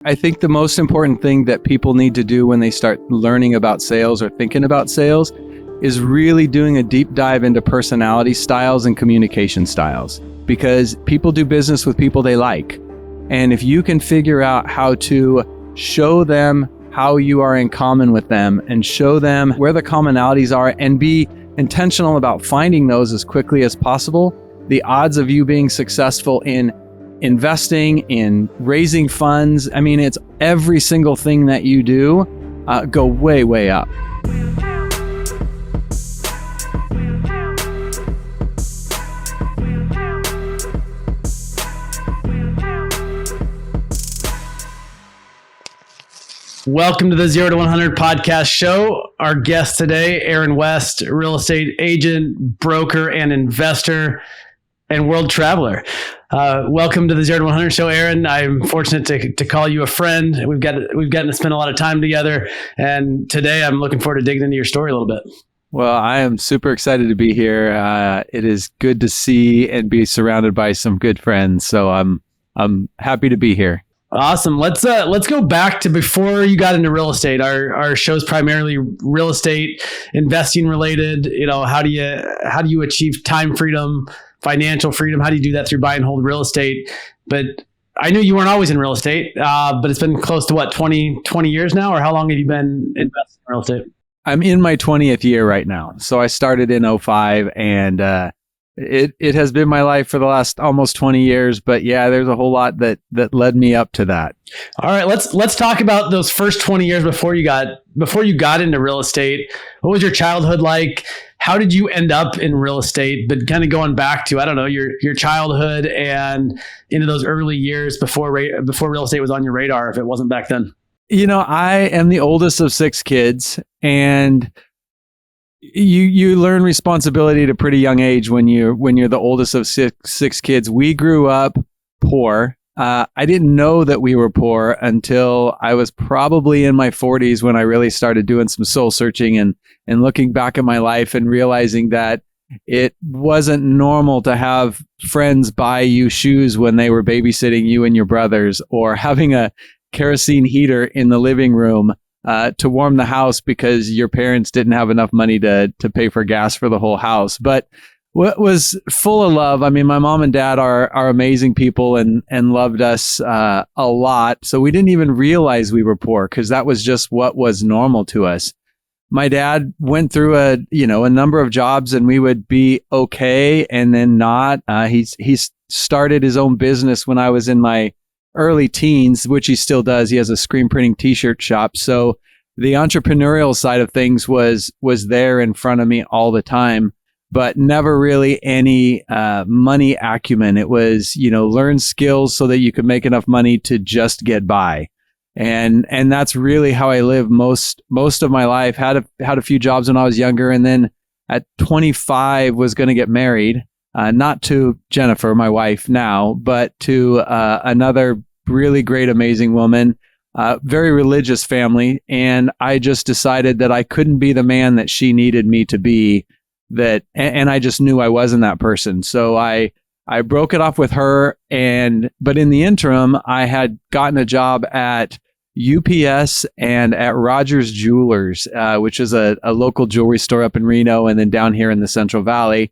I think the most important thing that people need to do when they start learning about sales or thinking about sales is really doing a deep dive into personality styles and communication styles, because people do business with people they like. And if you can figure out how to show them how you are in common with them and show them where the commonalities are and be intentional about finding those as quickly as possible, the odds of you being successful in investing, in raising funds, I mean, it's every single thing that you do go way, way up. Welcome to the 0 to 100 podcast show. Our guest today, Aaron West, real estate agent, broker, and investor, and world traveler. Welcome to the 0 to 100 show, Aaron. I'm fortunate to call you a friend. We've gotten to spend a lot of time together, and today I'm looking forward to digging into your story a little bit. Well, I am super excited to be here. It is good to see and be surrounded by some good friends. So I'm happy to be here. Awesome. Let's go back to before you got into real estate. Our show's primarily real estate investing related. You know, how do you achieve time freedom, financial freedom? How do you do that through buy and hold real estate? But I knew you weren't always in real estate, but it's been close to 20 years now, or how long have you been investing in real estate? I'm in my 20th year right now. So I started in 2005 and it has been my life for the last almost 20 years, but yeah, there's a whole lot that led me up to that. All right, let's talk about those first 20 years before you got into real estate. What was your childhood like? How did you end up in real estate? But kind of going back to, I don't know, your childhood and into those early years before real estate was on your radar, if it wasn't back then. You know, I am the oldest of 6 kids, and you learn responsibility at a pretty young age when you're the oldest of six kids. We grew up poor. I didn't know that we were poor until I was probably in my 40s when I really started doing some soul searching and looking back at my life and realizing that it wasn't normal to have friends buy you shoes when they were babysitting you and your brothers, or having a kerosene heater in the living room to warm the house because your parents didn't have enough money to pay for gas for the whole house. But what was full of love. I mean, my mom and dad are amazing people and loved us a lot. So we didn't even realize we were poor because that was just what was normal to us. My dad went through a number of jobs, and we would be okay and then not. He started his own business when I was in my early teens, which he still does. He has a screen printing t-shirt shop. So the entrepreneurial side of things was there in front of me all the time, but never really any money acumen. It was, learn skills so that you could make enough money to just get by. And that's really how I lived most of my life. Had a few jobs when I was younger, and then at 25 was going to get married. Not to Jennifer, my wife now, but to another really great, amazing woman, very religious family. And I just decided that I couldn't be the man that she needed me to be, and I just knew I wasn't that person. So I broke it off with her. But in the interim, I had gotten a job at UPS and at Rogers Jewelers, which is a local jewelry store up in Reno and then down here in the Central Valley,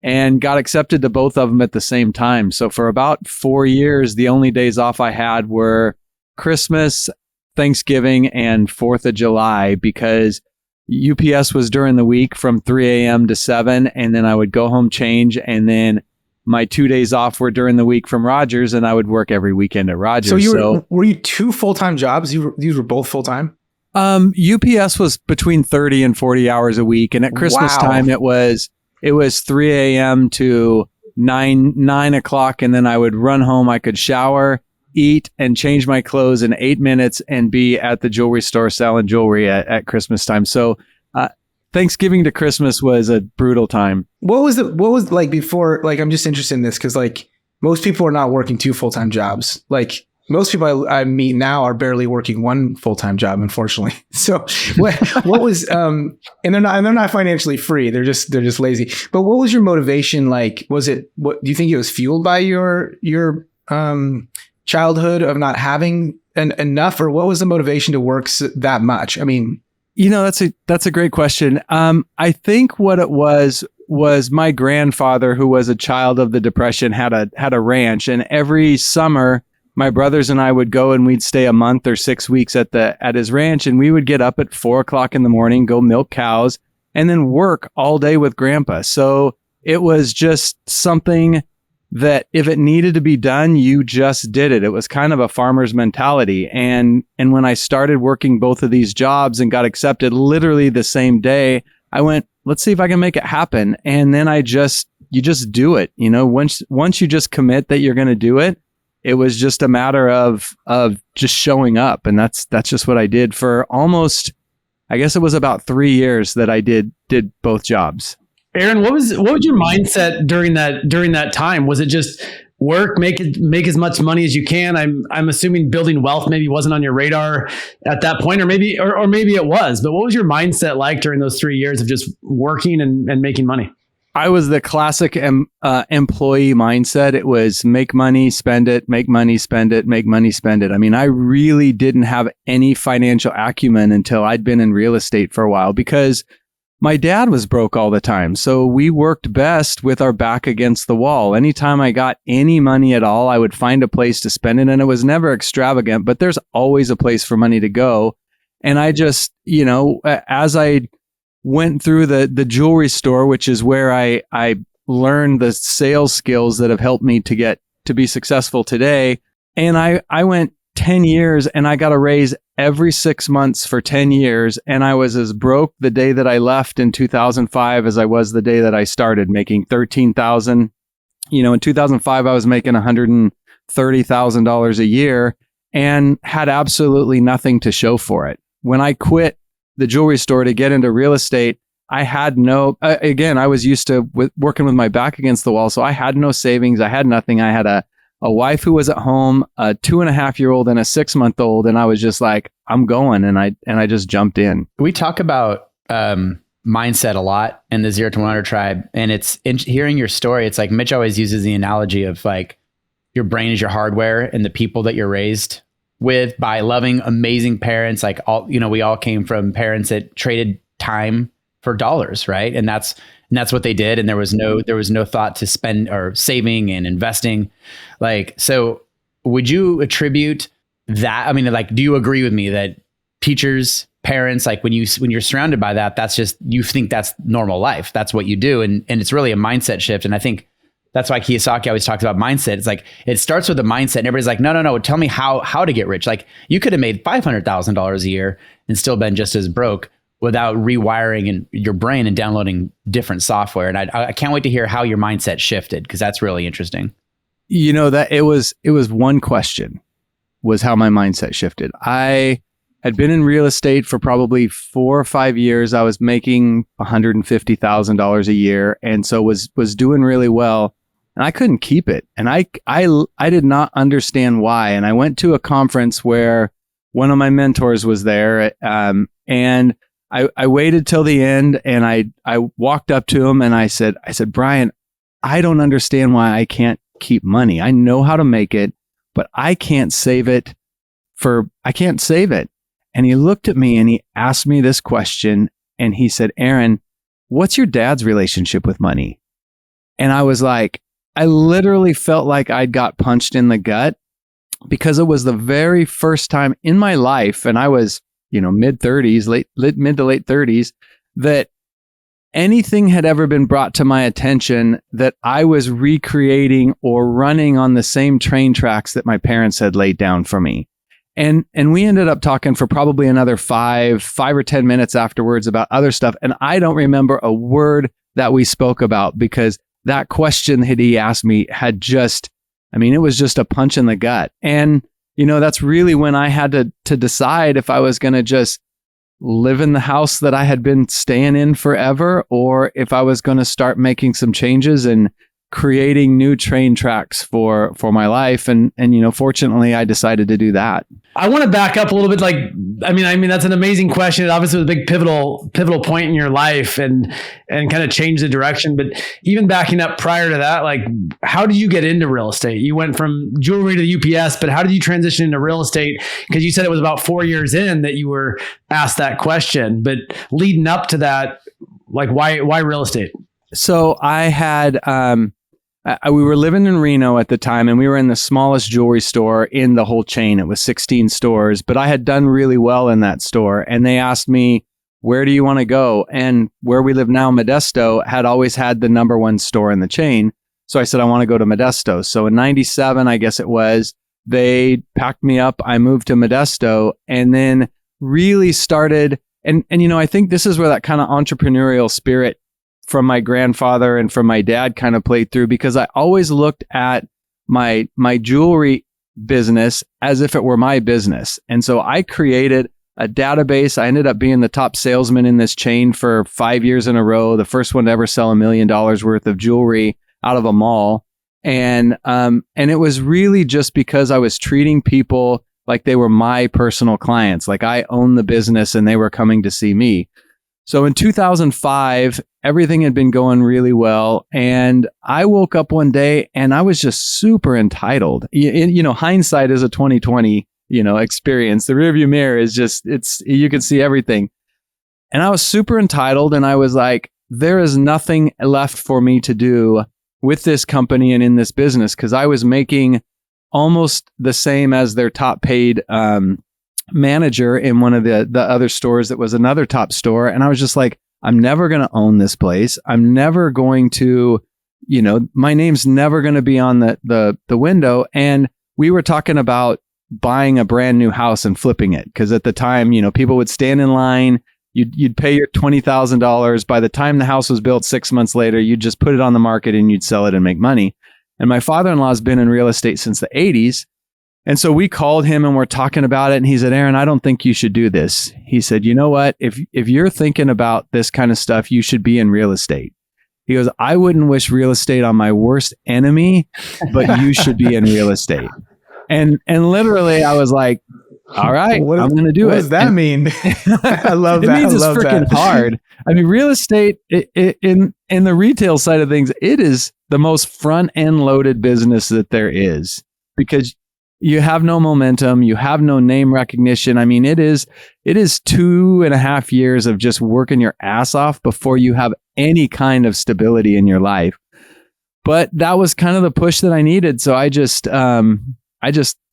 and got accepted to both of them at the same time. So for about 4 years, the only days off I had were Christmas, Thanksgiving, and 4th of July, because UPS was during the week from 3 a.m. to 7, and then I would go home, change, and then my 2 days off were during the week from Rogers, and I would work every weekend at Rogers. So were you 2 full-time jobs? These were both full-time? UPS was between 30 and 40 hours a week, and at Christmas time it was 3 a.m. to 9 o'clock, and then I would run home. I could shower, eat, and change my clothes in 8 minutes and be at the jewelry store selling jewelry at Christmas time. So Thanksgiving to Christmas was a brutal time. What was like before? Like, I'm just interested in this because like most people are not working 2 full-time jobs. Like most people I meet now are barely working 1 full-time job, unfortunately. So what was and they're not financially free. They're just lazy. But what was your motivation like? What do you think it was fueled by your childhood of not having enough, or what was the motivation to work that much? I mean, that's a great question. I think what it was my grandfather, who was a child of the Depression, had a ranch, and every summer my brothers and I would go and we'd stay a month or 6 weeks at his ranch, and we would get up at 4:00 in the morning, go milk cows, and then work all day with Grandpa. So it was just something that if it needed to be done, you just did it. It was kind of a farmer's mentality. And when I started working both of these jobs and got accepted literally the same day, I went, let's see if I can make it happen. And then you just do it. Once you just commit that you're going to do it, it was just a matter of just showing up. And that's just what I did for almost, I guess it was about 3 years that I did both jobs. Aaron, what was your mindset during that time? Was it just work, make as much money as you can? I'm assuming building wealth maybe wasn't on your radar at that point, or maybe it was. But what was your mindset like during those 3 years of just working and making money? I was the classic employee mindset. It was make money, spend it, make money, spend it, make money, spend it. I mean, I really didn't have any financial acumen until I'd been in real estate for a while, because my dad was broke all the time. So we worked best with our back against the wall. Anytime I got any money at all, I would find a place to spend it. And it was never extravagant, but there's always a place for money to go. And I just, as I went through the jewelry store, which is where I learned the sales skills that have helped me to be successful today. And I went 10 years and I got a raise every 6 months for 10 years. And I was as broke the day that I left in 2005 as I was the day that I started, making $13,000. In 2005, I was making $130,000 a year and had absolutely nothing to show for it. When I quit the jewelry store to get into real estate, I had I was used to working with my back against the wall. So I had no savings. I had nothing. I had a wife who was at home, a 2.5-year-old and a 6-month-old. And I was just like, I'm going. And I just jumped in. We talk about mindset a lot in the 0 to 100 tribe. And it's hearing your story. It's like Mitch always uses the analogy of like your brain is your hardware, and the people that you're raised with by loving, amazing parents. Like we all came from parents that traded time for dollars. Right. And that's what they did. And there was no thought to spend or saving and investing. So would you attribute that? I mean, like, do you agree with me that teachers, parents, like when you're surrounded by that, that's just, you think that's normal life. That's what you do. And it's really a mindset shift. And I think that's why Kiyosaki always talks about mindset. It's like, it starts with a mindset, and everybody's like, no, tell me how to get rich. Like, you could have made $500,000 a year and still been just as broke without rewiring in your brain and downloading different software. And I can't wait to hear how your mindset shifted, because that's really interesting. That it was one question, was how my mindset shifted. I had been in real estate for probably 4 or 5 years. I was making $150,000 a year, and so was doing really well. And I couldn't keep it. And I did not understand why. And I went to a conference where one of my mentors was there. And I waited till the end, and I walked up to him and I said, Brian, I don't understand why I can't keep money. I know how to make it, but I can't save it. And he looked at me and he asked me this question, and he said, Aaron, what's your dad's relationship with money? And I was like, I literally felt like I'd got punched in the gut, because it was the very first time in my life, and I was, mid-30s, mid to late 30s, that anything had ever been brought to my attention that I was recreating or running on the same train tracks that my parents had laid down for me. And we ended up talking for probably another 5 or 10 minutes afterwards about other stuff. And I don't remember a word that we spoke about, because that question that he asked me had it was just a punch in the gut. And, that's really when I had to decide if I was going to just live in the house that I had been staying in forever, or if I was going to start making some changes and creating new train tracks for my life. And, fortunately I decided to do that. I want to back up a little bit. I mean, that's an amazing question. It obviously was a big pivotal point in your life and kind of changed the direction. But even backing up prior to that, how did you get into real estate? You went from jewelry to the UPS, but how did you transition into real estate? Because you said it was about 4 years in that you were asked that question, but leading up to that, why real estate? So I had, we were living in Reno at the time, and we were in the smallest jewelry store in the whole chain. It was 16 stores, but I had done really well in that store. And they asked me, where do you want to go? And where we live now, Modesto, had always had the number one store in the chain. So I said, I want to go to Modesto. So in 97, I guess it was, they packed me up. I moved to Modesto and then really started. And I think this is where that kind of entrepreneurial spirit from my grandfather and from my dad kind of played through, because I always looked at my jewelry business as if it were my business. And so I created a database. I ended up being the top salesman in this chain for 5 years in a row, the first one to ever sell $1 million worth of jewelry out of a mall. And it was really just because I was treating people like they were my personal clients, like I owned the business and they were coming to see me. So in 2005, everything had been going really well. And I woke up one day and I was just super entitled. Hindsight is a 20/20, experience. The rearview mirror is just, you can see everything. And I was super entitled. And I was like, there is nothing left for me to do with this company and in this business, because I was making almost the same as their top paid manager in one of the other stores that was another top store. And I was just like, I'm never going to own this place. I'm never going to, my name's never going to be on the window. And we were talking about buying a brand new house and flipping it. Because at the time, people would stand in line. You'd pay your $20,000. By the time the house was built 6 months later, you'd just put it on the market and you'd sell it and make money. And my father-in-law's been in real estate since the 80s. And so we called him and we're talking about it. And he said, Aaron, I don't think you should do this. He said, you know what? If you're thinking about this kind of stuff, you should be in real estate. He goes, I wouldn't wish real estate on my worst enemy, but you should be in real estate. And literally I was like, all right, I'm going to do it. What does that mean? I love that. It means it's freaking hard. I mean, real estate in the retail side of things, it is the most front end loaded business that there is, because you have no momentum, you have no name recognition. I mean, it is 2.5 years of just working your ass off before you have any kind of stability in your life. But that was kind of the push that I needed. So I just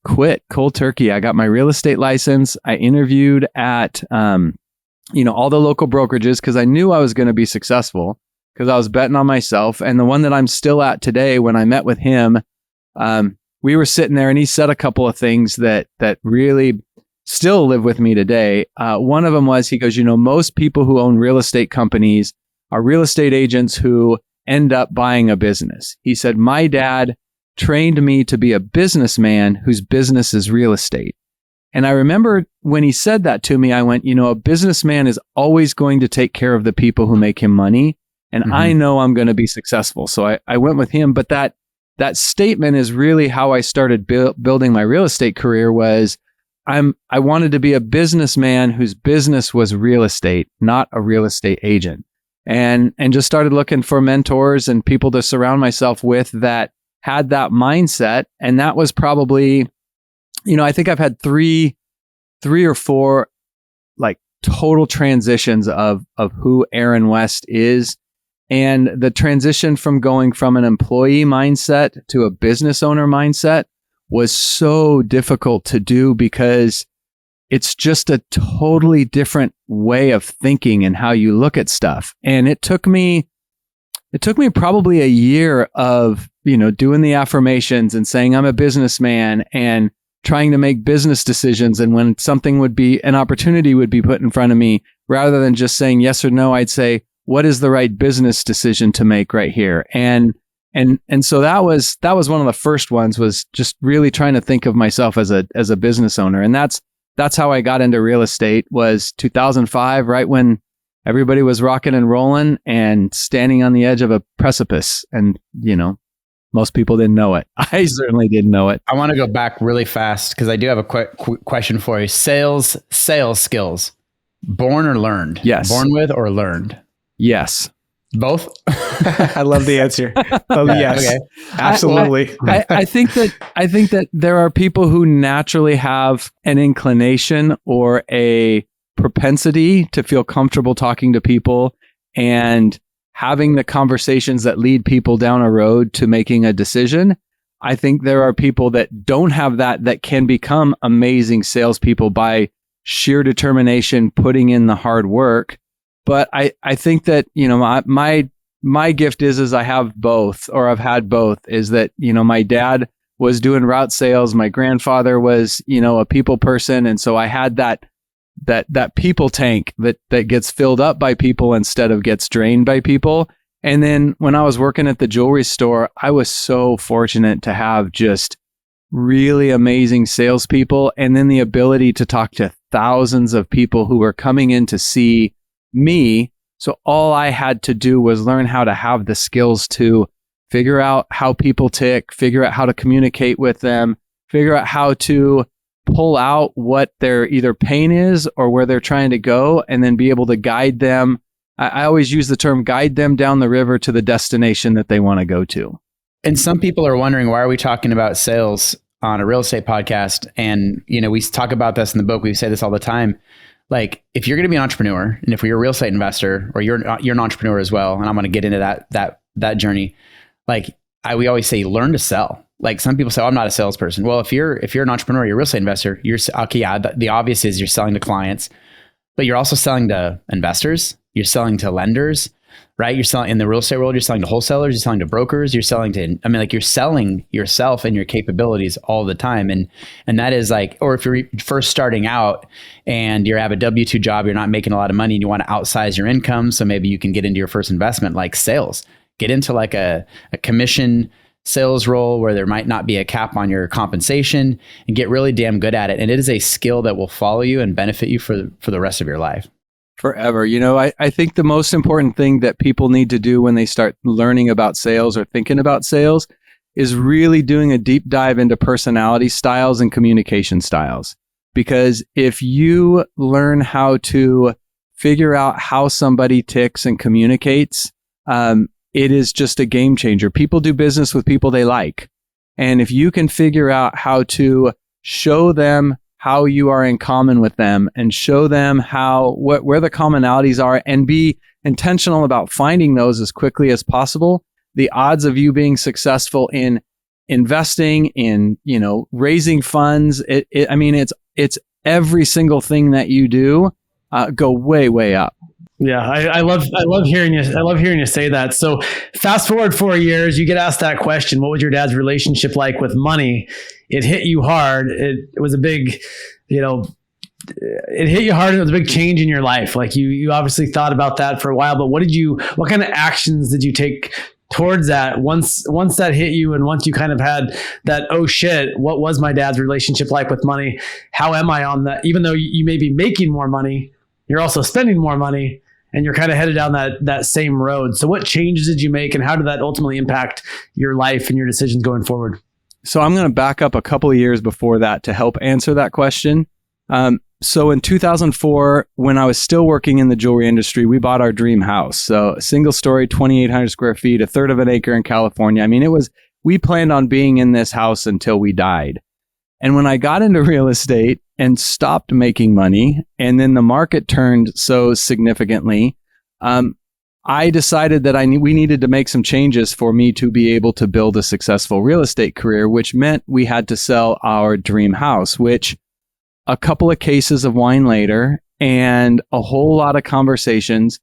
quit cold turkey. I got my real estate license. I interviewed at, all the local brokerages, because I knew I was going to be successful, because I was betting on myself. And the one that I'm still at today, when I met with him, we were sitting there and he said a couple of things that really still live with me today. One of them was, he goes, most people who own real estate companies are real estate agents who end up buying a business. He said, my dad trained me to be a businessman whose business is real estate. And I remember when he said that to me, I went, a businessman is always going to take care of the people who make him money. And I know I'm going to be successful. So I went with him. But that statement is really how I started building my real estate career. Was I wanted to be a businessman whose business was real estate, not a real estate agent. And just started looking for mentors and people to surround myself with that had that mindset. And that was probably, I think I've had three or four like total transitions of who Aaron West is. And the transition from going from an employee mindset to a business owner mindset was so difficult to do, because it's just a totally different way of thinking and how you look at stuff. And it took me probably a year of, doing the affirmations and saying I'm a businessman and trying to make business decisions. And when an opportunity would be put in front of me, rather than just saying yes or no, I'd say, what is the right business decision to make right here? And so that was one of the first ones, was just really trying to think of myself as a business owner. And that's how I got into real estate, was 2005, right when everybody was rocking and rolling and standing on the edge of a precipice. And, Most people didn't know it. I certainly didn't know it. I want to go back really fast because I do have a quick question for you. Sales skills, born or learned? Yes. Born with or learned? Yes. Both? I love the answer. Oh, yes, Okay. absolutely. I think that there are people who naturally have an inclination or a propensity to feel comfortable talking to people and having the conversations that lead people down a road to making a decision. I think there are people that don't have that can become amazing salespeople by sheer determination, putting in the hard work. But I think that, my gift is I have both, or I've had both, is that, my dad was doing route sales. My grandfather was, a people person. And so I had that people tank that gets filled up by people instead of gets drained by people. And then when I was working at the jewelry store, I was so fortunate to have just really amazing salespeople, and then the ability to talk to thousands of people who were coming in to see me. So all I had to do was learn how to have the skills to figure out how people tick, figure out how to communicate with them, figure out how to pull out what their either pain is or where they're trying to go, and then be able to guide them. I always use the term guide them down the river to the destination that they want to go to. And some people are wondering, why are we talking about sales on a real estate podcast? And, we talk about this in the book. We say this all the time. Like, if you're going to be an entrepreneur, and if you're a real estate investor, or you're an entrepreneur as well, and I'm going to get into that journey. Like, we always say, learn to sell. Like, some people say, oh, I'm not a salesperson. Well, if you're an entrepreneur, you're a real estate investor, you're okay. Yeah, the obvious is you're selling to clients, but you're also selling to investors. You're selling to lenders, right? You're selling in the real estate world. You're selling to wholesalers. You're selling to brokers. You're selling to, you're selling yourself and your capabilities all the time. And that is like, or if you're first starting out and you have a W-2 job, you're not making a lot of money and you want to outsize your income. So maybe you can get into your first investment, like sales, get into like a commission sales role where there might not be a cap on your compensation, and get really damn good at it. And it is a skill that will follow you and benefit you for the rest of your life. Forever. I think the most important thing that people need to do when they start learning about sales or thinking about sales is really doing a deep dive into personality styles and communication styles. Because if you learn how to figure out how somebody ticks and communicates, it is just a game changer. People do business with people they like. And if you can figure out how to show them how you are in common with them and show them where the commonalities are, and be intentional about finding those as quickly as possible, the odds of you being successful in investing, in, raising funds, it's every single thing that you do go way, way up. Yeah, I love hearing you. I love hearing you say that. So fast forward 4 years, you get asked that question: what was your dad's relationship like with money? It hit you hard. It was a big, it hit you hard, and it was a big change in your life. Like you obviously thought about that for a while, but what kind of actions did you take towards that once that hit you, and once you kind of had that, oh shit, what was my dad's relationship like with money? How am I on that? Even though you may be making more money, you're also spending more money, and you're kind of headed down that same road. So what changes did you make, and how did that ultimately impact your life and your decisions going forward? So I'm going to back up a couple of years before that to help answer that question. So in 2004, when I was still working in the jewelry industry, we bought our dream house. So a single story, 2,800 square feet, a third of an acre in California. We planned on being in this house until we died. And when I got into real estate and stopped making money, and then the market turned so significantly, I decided that we needed to make some changes for me to be able to build a successful real estate career, which meant we had to sell our dream house, which a couple of cases of wine later and a whole lot of conversations,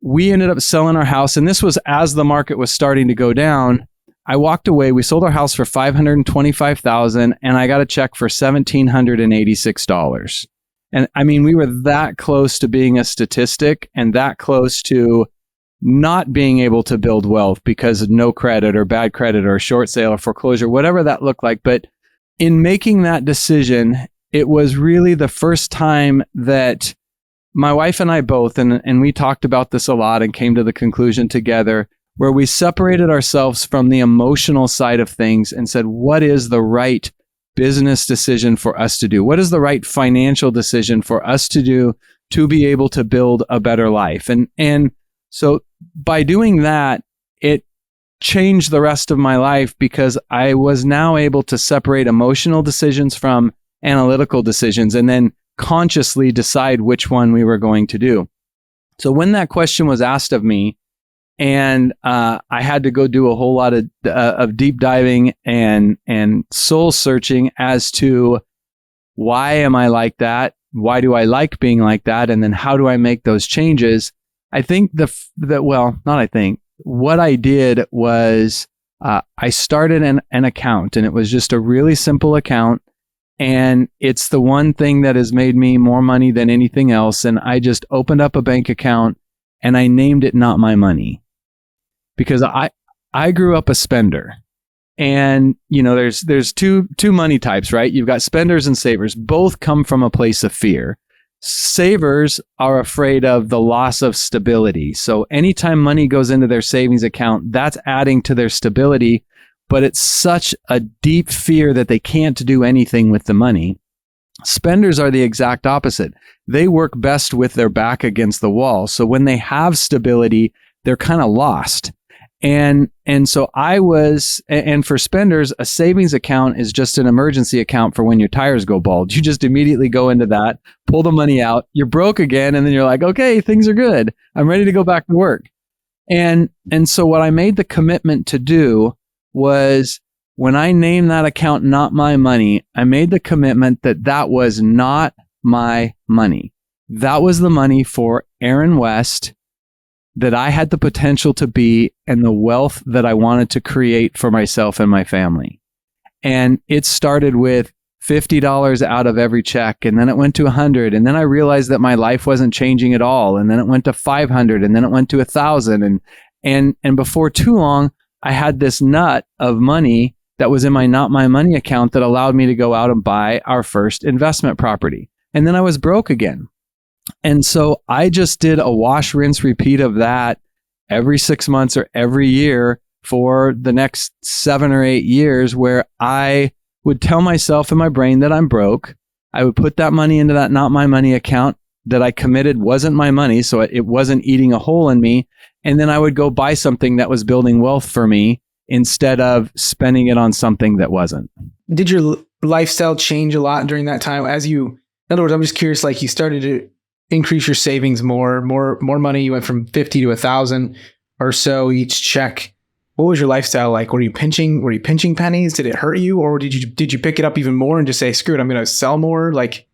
we ended up selling our house. And this was as the market was starting to go down. I walked away. We sold our house for $525,000, and I got a check for $1,786. And we were that close to being a statistic, and that close to not being able to build wealth because of no credit or bad credit or short sale or foreclosure, whatever that looked like. But in making that decision, it was really the first time that my wife and I both, and we talked about this a lot and came to the conclusion together, where we separated ourselves from the emotional side of things and said, what is the right business decision for us to do? What is the right financial decision for us to do to be able to build a better life? And so by doing that, it changed the rest of my life because I was now able to separate emotional decisions from analytical decisions and then consciously decide which one we were going to do. So when that question was asked of me, and I had to go do a whole lot of deep diving and soul searching as to why am I like that? Why do I like being like that? And then how do I make those changes? I think what I did was I started an account, and it was just a really simple account. And it's the one thing that has made me more money than anything else. And I just opened up a bank account and I named it Not My Money, because I grew up a spender. And, you know, there's two money types, right? You've got spenders and savers. Both come from a place of fear. Savers are afraid of the loss of stability. So anytime money goes into their savings account, that's adding to their stability, but it's such a deep fear that they can't do anything with the money. Spenders are the exact opposite. They work best with their back against the wall. So when they have stability, they're kind of lost. And so and for spenders, a savings account is just an emergency account for when your tires go bald. You just immediately go into that, pull the money out, you're broke again, and then you're like, okay, things are good. I'm ready to go back to work. And so what I made the commitment to do was, when I named that account Not My Money, I made the commitment that that was not my money. That was the money for Aaron West, that I had the potential to be, and the wealth that I wanted to create for myself and my family. And it started with $50 out of every check, and then it went to $100, and then I realized that my life wasn't changing at all, and then it went to $500, and then it went to $1,000, and before too long, I had this nut of money that was in my Not My Money account that allowed me to go out and buy our first investment property. And then I was broke again. And so I just did a wash, rinse, repeat of that every 6 months or every year for the next 7 or 8 years, where I would tell myself in my brain that I'm broke. I would put that money into that Not My Money account that I committed wasn't my money, so it wasn't eating a hole in me. And then I would go buy something that was building wealth for me instead of spending it on something that wasn't. Did your lifestyle change a lot during that time? In other words, I'm just curious, like, you started to increase your savings more money. You went from 50 to 1,000 or so each check. What was your lifestyle like? Were you pinching pennies? Did it hurt you? Or did you pick it up even more and just say, screw it, I'm going to sell more? Like,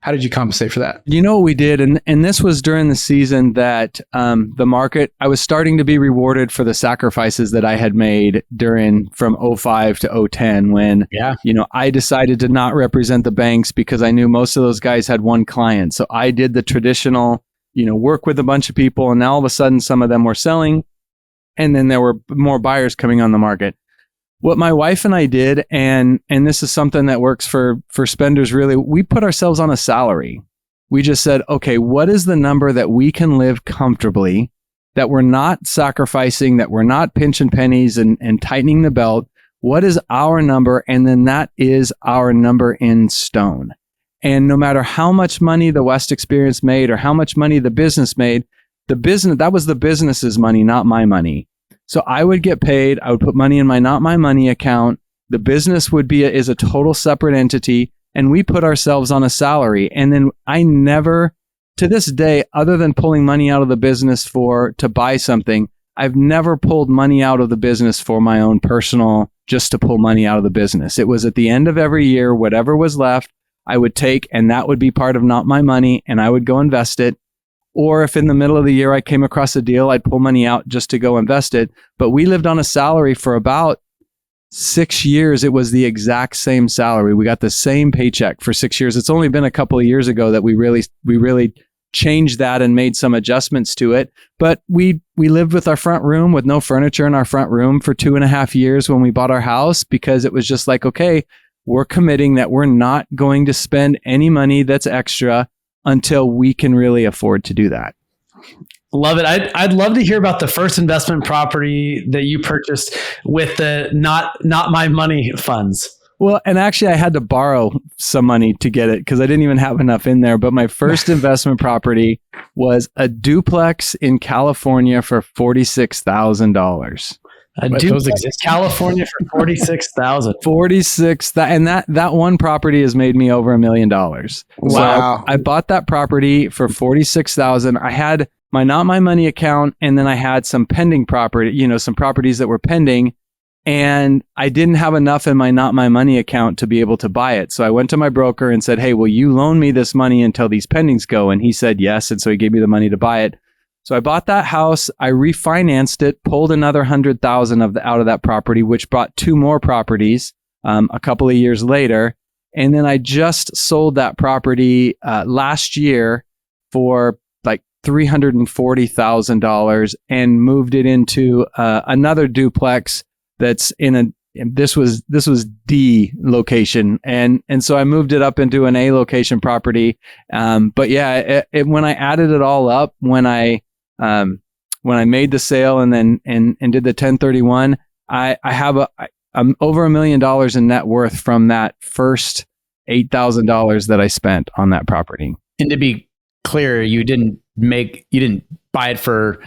how did you compensate for that? You know what we did? And this was during the season that the market, I was starting to be rewarded for the sacrifices that I had made from 05 to 010, when, I decided to not represent the banks because I knew most of those guys had one client. So I did the traditional, work with a bunch of people, and now all of a sudden some of them were selling, and then there were more buyers coming on the market. What my wife and I did, and this is something that works for spenders really, we put ourselves on a salary. We just said, okay, what is the number that we can live comfortably, that we're not sacrificing, that we're not pinching pennies and tightening the belt? What is our number? And then that is our number in stone. And no matter how much money the West Experience made or how much money the business made, that was the business's money, not my money. So I would get paid. I would put money in my Not My Money account. The business is a total separate entity, and we put ourselves on a salary. And then I never, to this day, other than pulling money out of the business to buy something, I've never pulled money out of the business for my own personal, just to pull money out of the business. It was at the end of every year, whatever was left, I would take, and that would be part of Not My Money, and I would go invest it. Or if in the middle of the year I came across a deal, I'd pull money out just to go invest it. But we lived on a salary for about 6 years. It was the exact same salary. We got the same paycheck for 6 years. It's only been a couple of years ago that we really changed that and made some adjustments to it. But we lived with our front room with no furniture in our front room for 2.5 years when we bought our house, because it was just like, okay, we're committing that we're not going to spend any money that's extra until we can really afford to do that. Love it. I'd love to hear about the first investment property that you purchased with the not my money funds. Well, and actually I had to borrow some money to get it because I didn't even have enough in there. But my first investment property was a duplex in California for $46,000. A duplex in California for 46,000. 46, and that one property has made me over $1 million. Wow. So I bought that property for 46,000. I had my not my money account, and then I had some pending property, some properties that were pending, and I didn't have enough in my not my money account to be able to buy it. So I went to my broker and said, "Hey, will you loan me this money until these pendings go?" And he said yes, and so he gave me the money to buy it. So I bought that house, I refinanced it, pulled another 100,000 out of that property, which brought two more properties a couple of years later. And then I just sold that property last year for like $340,000 and moved it into another duplex that's this was D location. And so I moved it up into an A location property. But yeah, when I added it all up, when I made the sale and then did the 1031, I have I'm over $1 million in net worth from that first $8,000 that I spent on that property. And to be clear, you didn't buy it for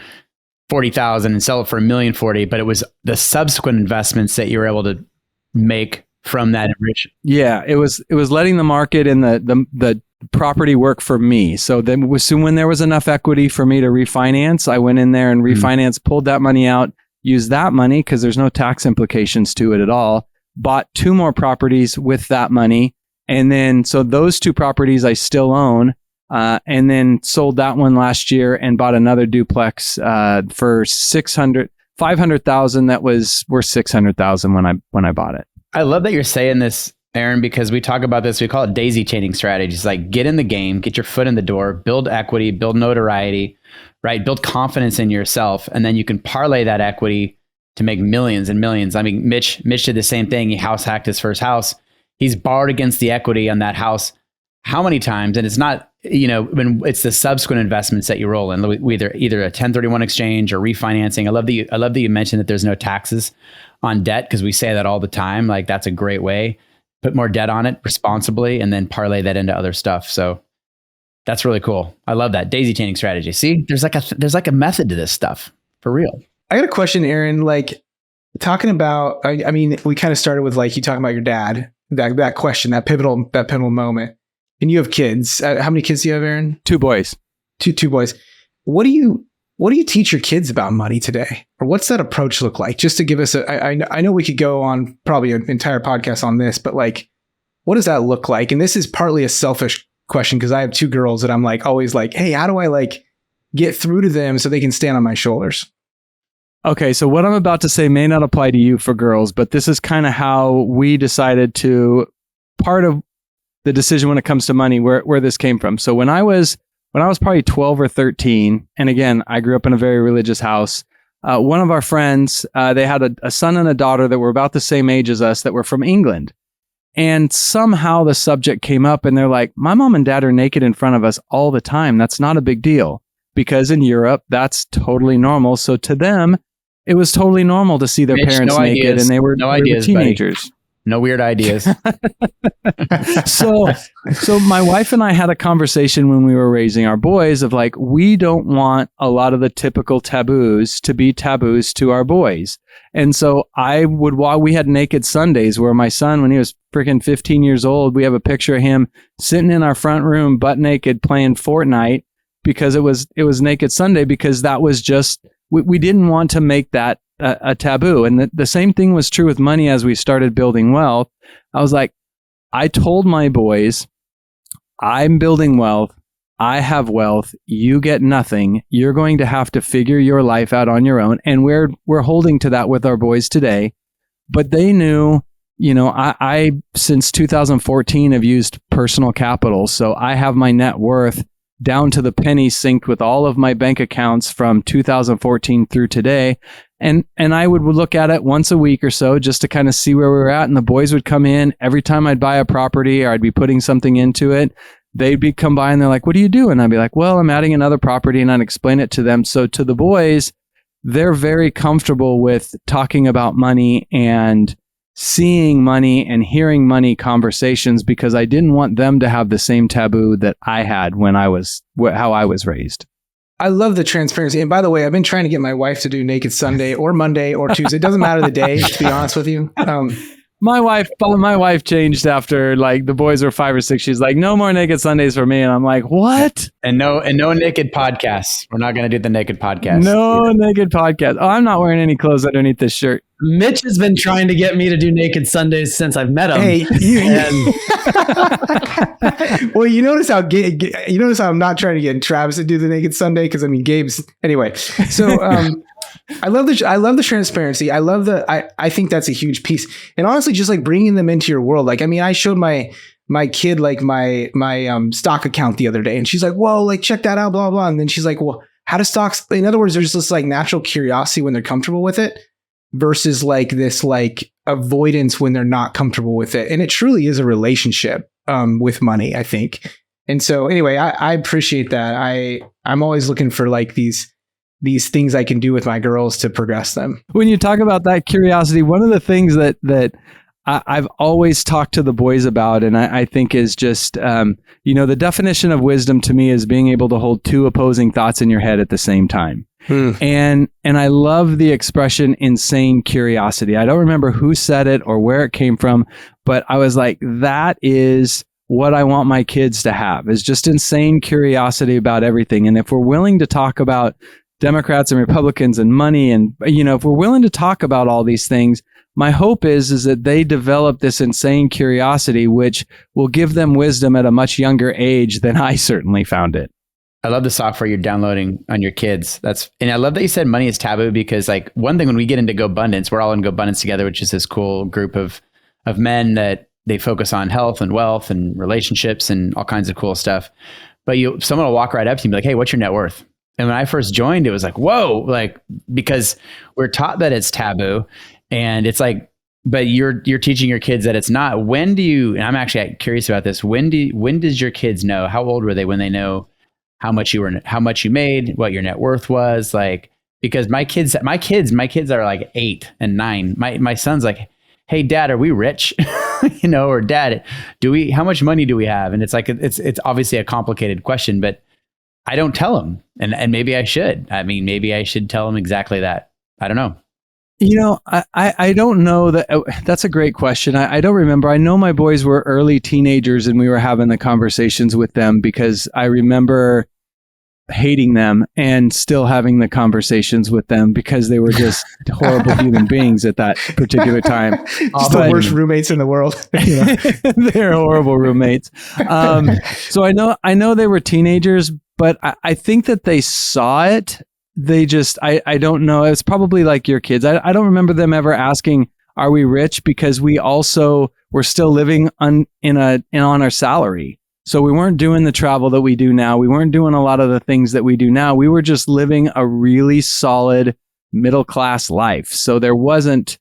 40,000 and sell it for $1,040,000, but it was the subsequent investments that you were able to make from that enrichment. Yeah, it was letting the market and the property work for me. So then when there was enough equity for me to refinance, I went in there and refinanced, pulled that money out, used that money because there's no tax implications to it at all, bought two more properties with that money. And then, so those two properties I still own, and then sold that one last year and bought another duplex for $500,000 that was worth $600,000 when I bought it. I love that you're saying this, Aaron, because we talk about this, we call it daisy chaining strategies. Like get in the game, get your foot in the door, build equity, build notoriety, right? Build confidence in yourself. And then you can parlay that equity to make millions and millions. I mean, Mitch did the same thing. He house hacked his first house. He's borrowed against the equity on that house how many times? And it's not, when it's the subsequent investments that you roll in, either a 1031 exchange or refinancing. I love that you mentioned that there's no taxes on debt, because we say that all the time. Like that's a great way. Put more debt on it responsibly and then parlay that into other stuff. So that's really cool. I love that daisy chaining strategy. See, there's like a method to this stuff for real. I got a question, Aaron, like talking about, I mean, we kind of started with like you talking about your dad, that question, that pivotal moment. And you have kids. How many kids do you have, Aaron? Two boys. Two boys. What do you teach your kids about money today? Or what's that approach look like? Just to give us I know we could go on probably an entire podcast on this, but like, what does that look like? And this is partly a selfish question because I have two girls that I'm like always like, hey, how do I like get through to them so they can stand on my shoulders? Okay, so what I'm about to say may not apply to you for girls, but this is kind of how we decided to, part of the decision when it comes to money, where this came from. So when I was probably 12 or 13, and again, I grew up in a very religious house. One of our friends, they had a son and a daughter that were about the same age as us that were from England. And somehow the subject came up and they're like, my mom and dad are naked in front of us all the time. That's not a big deal because in Europe, that's totally normal. So to them, it was totally normal to see their parents naked and they were teenagers. Buddy. No weird ideas. So my wife and I had a conversation when we were raising our boys of like, we don't want a lot of the typical taboos to be taboos to our boys. And so while we had naked Sundays where my son, when he was freaking 15 years old, we have a picture of him sitting in our front room, butt naked, playing Fortnite because it was naked Sunday, because that was just, we didn't want to make that a taboo. And the same thing was true with money as we started building wealth. I was like, I told my boys, I'm building wealth. I have wealth. You get nothing. You're going to have to figure your life out on your own. And we're holding to that with our boys today. But they knew, I since 2014 have used personal capital. So I have my net worth down to the penny synced with all of my bank accounts from 2014 through today. And I would look at it once a week or so just to kind of see where we were at. And the boys would come in every time I'd buy a property or I'd be putting something into it. they'd be come by and they're like, what do you do? And I'd be like, well, I'm adding another property, and I'd explain it to them. So to the boys, they're very comfortable with talking about money and seeing money and hearing money conversations, because I didn't want them to have the same taboo that I had when how I was raised. I love the transparency. And by the way, I've been trying to get my wife to do Naked Sunday or Monday or Tuesday. It doesn't matter the day, to be honest with you. My wife changed after like the boys were 5 or 6. She's like, no more Naked Sundays for me. And I'm like, what? And no naked podcasts. We're not going to do the naked podcast. No naked podcast. Oh, I'm not wearing any clothes underneath this shirt. Mitch has been trying to get me to do Naked Sundays since I've met him. Hey, well, you notice how I'm not trying to get Travis to do the Naked Sunday, because I mean, Gabe's anyway. So I love the transparency. I think that's a huge piece. And honestly, just like bringing them into your world. Like, I mean, I showed my kid like my stock account the other day, and she's like, whoa, like check that out, blah, blah. And then she's like, well, how do stocks, in other words, there's this like natural curiosity when they're comfortable with it versus like this like avoidance when they're not comfortable with it. And it truly is a relationship with money, I think. And so anyway, I appreciate that. I'm always looking for like these things I can do with my girls to progress them. When you talk about that curiosity, one of the things that I've always talked to the boys about, and I think is just, the definition of wisdom to me is being able to hold two opposing thoughts in your head at the same time. And I love the expression insane curiosity. I don't remember who said it or where it came from, but I was like, that is what I want my kids to have, is just insane curiosity about everything. And if we're willing to talk about Democrats and Republicans and money, and if we're willing to talk about all these things, my hope is that they develop this insane curiosity, which will give them wisdom at a much younger age than I certainly found it. I love the software you're downloading on your kids. And I love that you said money is taboo, because like one thing when we get into GoBundance, we're all in GoBundance together, which is this cool group of men that they focus on health and wealth and relationships and all kinds of cool stuff. But someone will walk right up to you and be like, hey, what's your net worth? And when I first joined, it was like, whoa, like, because we're taught that it's taboo, and it's like, but you're teaching your kids that it's not. And I'm actually curious about this. When does your kids know? How old were they when they know how much you made, what your net worth was? Like, because my kids are like 8 and 9. My son's like, hey dad, are we rich? Or dad, how much money do we have? And it's like, it's obviously a complicated question, but I don't tell them. And maybe I should. I mean, maybe I should tell them exactly that. I don't know. I don't know that. That's a great question. I don't remember. I know my boys were early teenagers and we were having the conversations with them, because I remember hating them and still having the conversations with them because they were just horrible human beings at that particular time. Just the worst roommates in the world. They're horrible roommates. So I know they were teenagers, but I think that they saw it. They just, I don't know. It's probably like your kids. I don't remember them ever asking, are we rich? Because we also were still living on our salary. So we weren't doing the travel that we do now. We weren't doing a lot of the things that we do now. We were just living a really solid middle class life. So there wasn't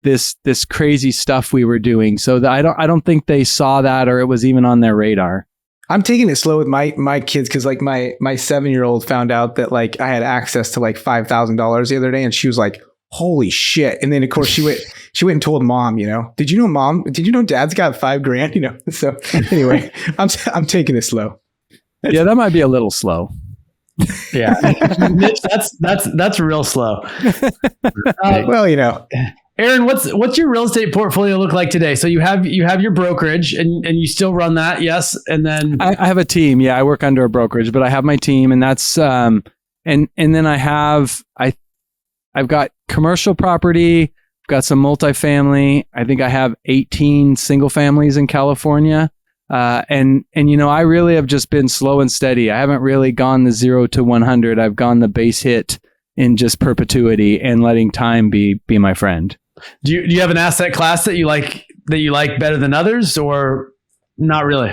this crazy stuff we were doing. So I don't think they saw that, or it was even on their radar. I'm taking it slow with my kids, because like my 7-year-old found out that like I had access to like $5,000 the other day, and she was like, holy shit. And then of course she went and told mom, did you know dad's got $5,000, So anyway, I'm taking it slow. Yeah, that might be a little slow. Yeah. Mitch, that's real slow. Well, Aaron, what's your real estate portfolio look like today? So you have your brokerage and you still run that, yes? And then I have a team. Yeah, I work under a brokerage, but I have my team, and that's and then I've got commercial property, I've got some multifamily. I think I have 18 single families in California. And I really have just been slow and steady. I haven't really gone the 0 to 100. I've gone the base hit in just perpetuity and letting time be my friend. Do you have an asset class that you like better than others, or not really?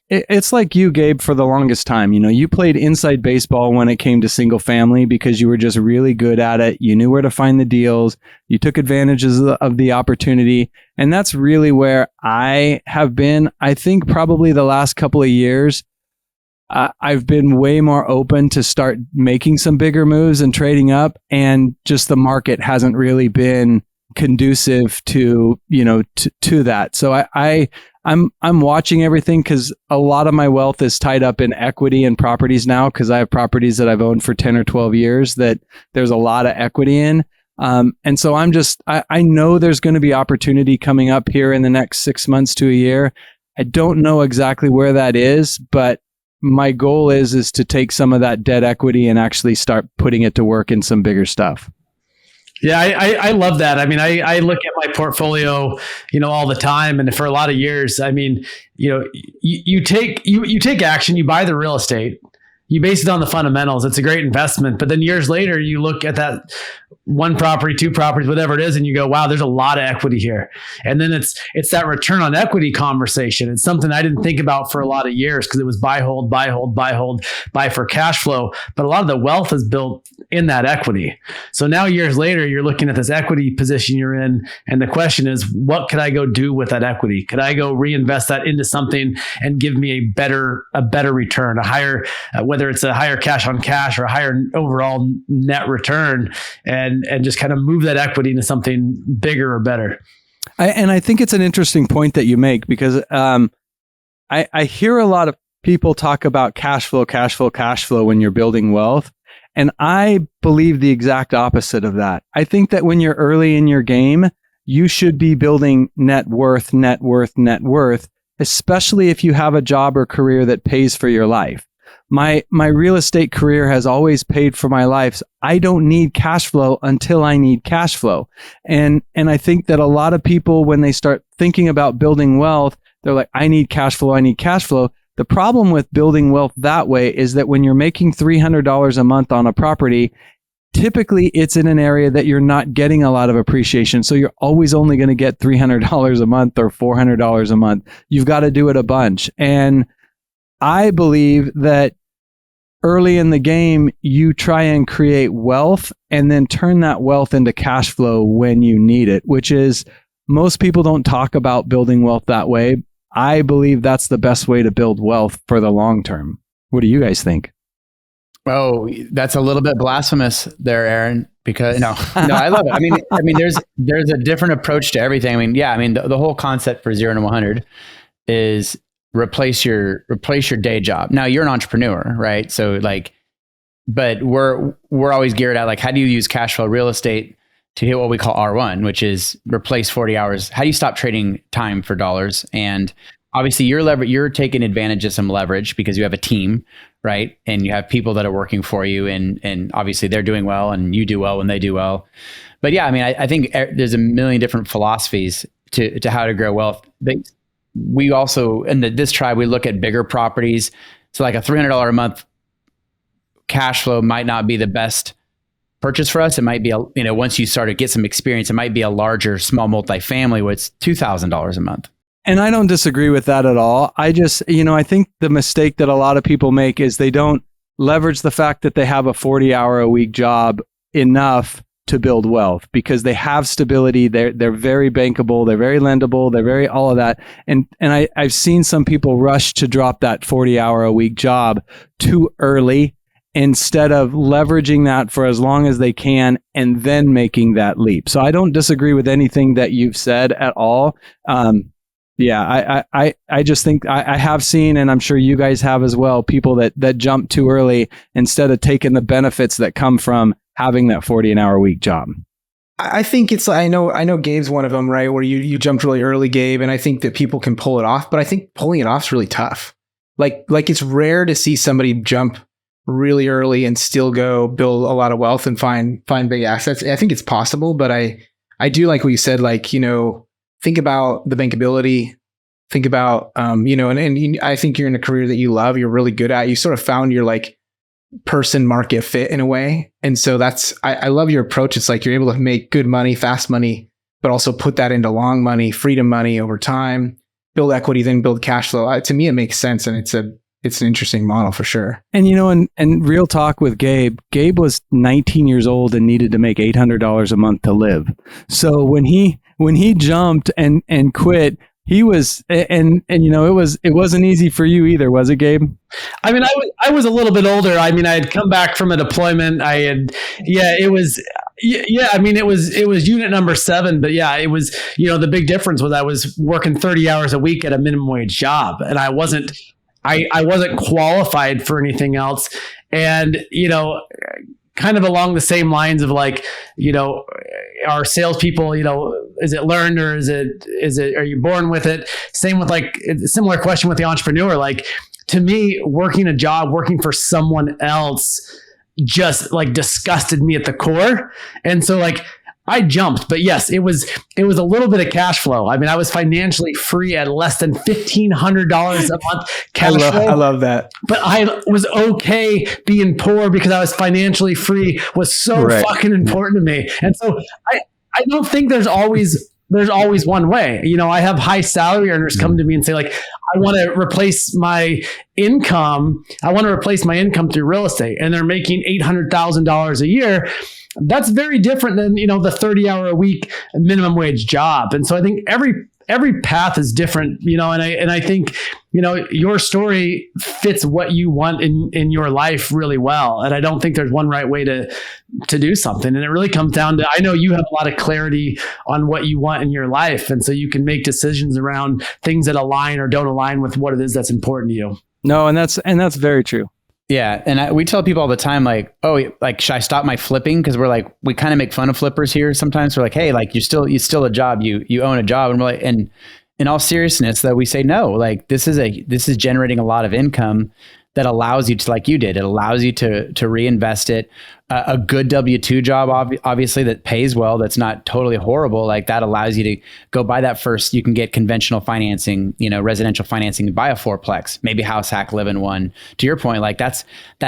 It's like you, Gabe, for the longest time. You played inside baseball when it came to single family because you were just really good at it. You knew where to find the deals. You took advantages of the opportunity. And that's really where I have been. I think probably the last couple of years, I've been way more open to start making some bigger moves and trading up, and just the market hasn't really been conducive to, to that. So I'm watching everything, because a lot of my wealth is tied up in equity and properties now, because I have properties that I've owned for 10 or 12 years that there's a lot of equity in. And so I know there's going to be opportunity coming up here in the next 6 months to a year. I don't know exactly where that is, but my goal is to take some of that debt equity and actually start putting it to work in some bigger stuff. Yeah, I love that. I mean, I look at my portfolio, all the time. And for a lot of years, I mean, you take action, you buy the real estate, you base it on the fundamentals. It's a great investment. But then years later, you look at that one property, two properties, whatever it is, and you go, wow, there's a lot of equity here. And then it's that return on equity conversation. It's something I didn't think about for a lot of years, because it was buy, hold, buy, hold, buy, hold, buy for cash flow. But a lot of the wealth is built in that equity. So now years later, you're looking at this equity position you're in. And the question is, what could I go do with that equity? Could I go reinvest that into something and give me a better return, a higher, whether it's a higher cash on cash or a higher overall net return, and just kind of move that equity into something bigger or better. I think it's an interesting point that you make, because I hear a lot of people talk about cash flow when you're building wealth. And I believe the exact opposite of that. I think that when you're early in your game, you should be building net worth, especially if you have a job or career that pays for your life. My real estate career has always paid for my life. So I don't need cash flow until I need cash flow. And I think that a lot of people, when they start thinking about building wealth, they're like, I need cash flow. The problem with building wealth that way is that when you're making $300 a month on a property, typically it's in an area that you're not getting a lot of appreciation. So you're always only going to get $300 a month or $400 a month. You've got to do it a bunch. And I believe that early in the game, you try and create wealth and then turn that wealth into cash flow when you need it, which is, most people don't talk about building wealth that way. I believe that's the best way to build wealth for the long term. What do you guys think? Oh, that's a little bit blasphemous there, Aaron, because no, I love it. I mean, there's a different approach to everything. The whole concept for 0 to 100 is replace your day job. Now you're an entrepreneur, right? So but we're always geared at how do you use cash flow real estate to hit what we call R1, which is replace 40 hours. How do you stop trading time for dollars? And obviously you're taking advantage of some leverage because you have a team, right? And you have people that are working for you, and obviously they're doing well and you do well when they do well. But yeah, I think there's a million different philosophies to how to grow wealth. We also, in this tribe, we look at bigger properties. So a $300 a month cash flow might not be the best purchase for us. It might be, once you start to get some experience, it might be a larger, small multifamily where it's $2,000 a month. And I don't disagree with that at all. I just, I think the mistake that a lot of people make is they don't leverage the fact that they have a 40-hour-a-week job enough to build wealth, because they have stability. They're very bankable. They're very lendable. They're very all of that. And I've seen some people rush to drop that 40-hour-a-week job too early, instead of leveraging that for as long as they can and then making that leap. So I don't disagree with anything that you've said at all. I just think I have seen, and I'm sure you guys have as well, people that jump too early instead of taking the benefits that come from having that 40-hour week job. I think it's, I know Gabe's one of them, right? Where you jumped really early, Gabe. And I think that people can pull it off, but I think pulling it off is really tough. Like it's rare to see somebody jump really early and still go build a lot of wealth and find big assets. I think it's possible, but I do like what you said, think about the bankability, think about, and I think you're in a career that you love, you're really good at, you sort of found your person market fit in a way. And so I love your approach. It's you're able to make good money, fast money, but also put that into long money, freedom money over time, build equity, then build cash flow. To me, it makes sense. And it's an interesting model for sure. And, and real talk with Gabe was 19 years old and needed to make $800 a month to live. So when he jumped and quit, he was, and it wasn't easy for you either, was it, Gabe? I mean, I was a little bit older. I mean, I had come back from a deployment. It was. Yeah, I mean, it was unit number 7, but yeah, it was, the big difference was I was working 30 hours a week at a minimum wage job, and I wasn't qualified for anything else. And, kind of along the same lines of like, our salespeople, is it learned or is it, are you born with it? Same with like a similar question with the entrepreneur. Like, to me, working a job, working for someone else just like disgusted me at the core. And so like I jumped, but yes, it was a little bit of cash flow. I mean, I was financially free at less than $1,500 a month cash flow. I love that. But I was okay being poor because I was financially free was so fucking important to me. And so I don't think there's always one way. I have high salary earners come to me and say like, I want to replace my income. I want to replace my income through real estate, and they're making $800,000 a year. That's very different than, the 30-hour a week minimum wage job. And so I think every path is different, and I think, your story fits what you want in your life really well. And I don't think there's one right way to do something. And it really comes down to, I know you have a lot of clarity on what you want in your life. And so you can make decisions around things that align or don't align with what it is that's important to you. No, and that's very true. Yeah. And we tell people all the time, like, oh, like, should I stop my flipping? Because we kind of make fun of flippers here sometimes. We're like, hey, like, you still a job, you own a job. And we're like, and in all seriousness, that we say, no, like, this is generating a lot of income that allows you to, like you did, it allows you to reinvest it. A good W-2 job, obviously, that pays well, that's not totally horrible. Like, that allows you to go buy that first. You can get conventional financing, residential financing, buy a fourplex, maybe house hack, live in one. To your point, like, that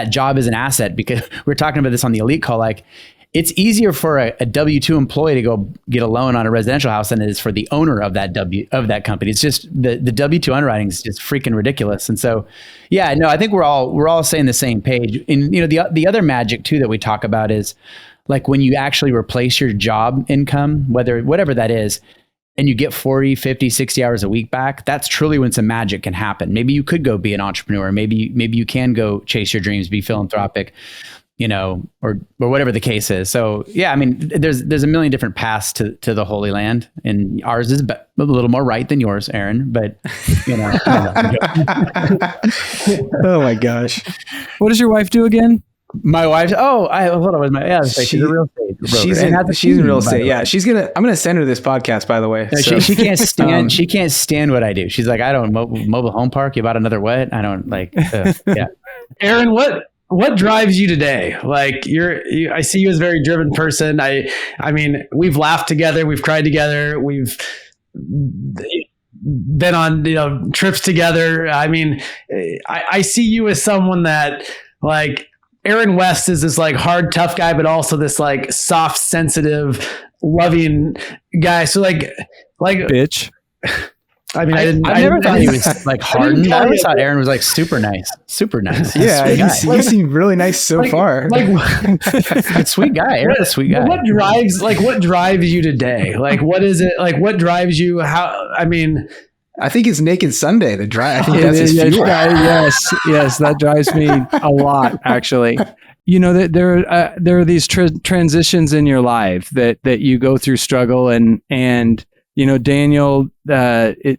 job is an asset, because we're talking about this on the Elite call. Like, it's easier for a W-2 employee to go get a loan on a residential house than it is for the owner of that company. It's just the W-2 underwriting is just freaking ridiculous. And so, yeah, no, I think we're all saying the same page. And the other magic too that we talk about is like when you actually replace your job income, whatever that is, and you get 40, 50, 60 hours a week back, that's truly when some magic can happen. Maybe you could go be an entrepreneur. Maybe you can go chase your dreams, be philanthropic, or whatever the case is. So yeah, I mean, there's a million different paths to the Holy Land, and ours is a little more right than yours, Aaron. But Oh my gosh, what does your wife do again? My wife. Oh, hold on. She's a real estate broker. She's in real estate. Yeah, I'm gonna send her this podcast, by the way. No, so. she can't stand. She can't stand what I do. She's like, I don't mobile home park. You bought another what? I don't like. Yeah, Aaron, what drives you today? Like I see you as a very driven person. I mean, we've laughed together, we've cried together, we've been on, trips together. I mean, I see you as someone that, like, Aaron West is this like hard, tough guy, but also this like soft, sensitive, loving guy. So like bitch. I mean, I never thought he was like hardened. I always thought Aaron was like super nice. Yeah, you seem really nice so far. Like, sweet guy. Aaron's a sweet guy. What drives you today? Like, what is it? Like, what drives you? I think it's Naked Sunday. The drive. I think that's his fuel. Yes, that drives me a lot, actually. There are these transitions in your life that you go through struggle and. Daniel,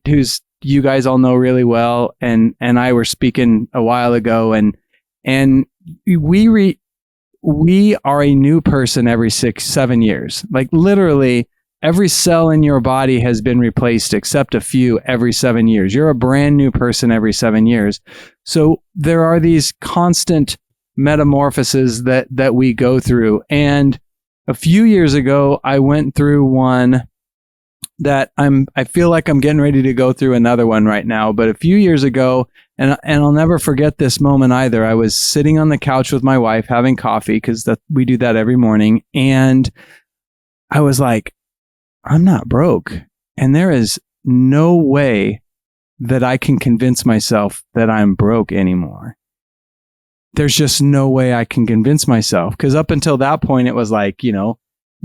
who's you guys all know really well, and I were speaking a while ago, and we are a new person every 6-7 years. Like, literally, every cell in your body has been replaced except a few every 7 years. You're a brand new person every 7 years. So there are these constant metamorphoses that we go through. And a few years ago, I went through one that I feel like I'm getting ready to go through another one right now. But a few years ago, and I'll never forget this moment either, I was sitting on the couch with my wife having coffee, because we do that every morning. And I was like, I'm not broke. And there is no way that I can convince myself that I'm broke anymore. There's just no way I can convince myself. Because up until that point, it was like,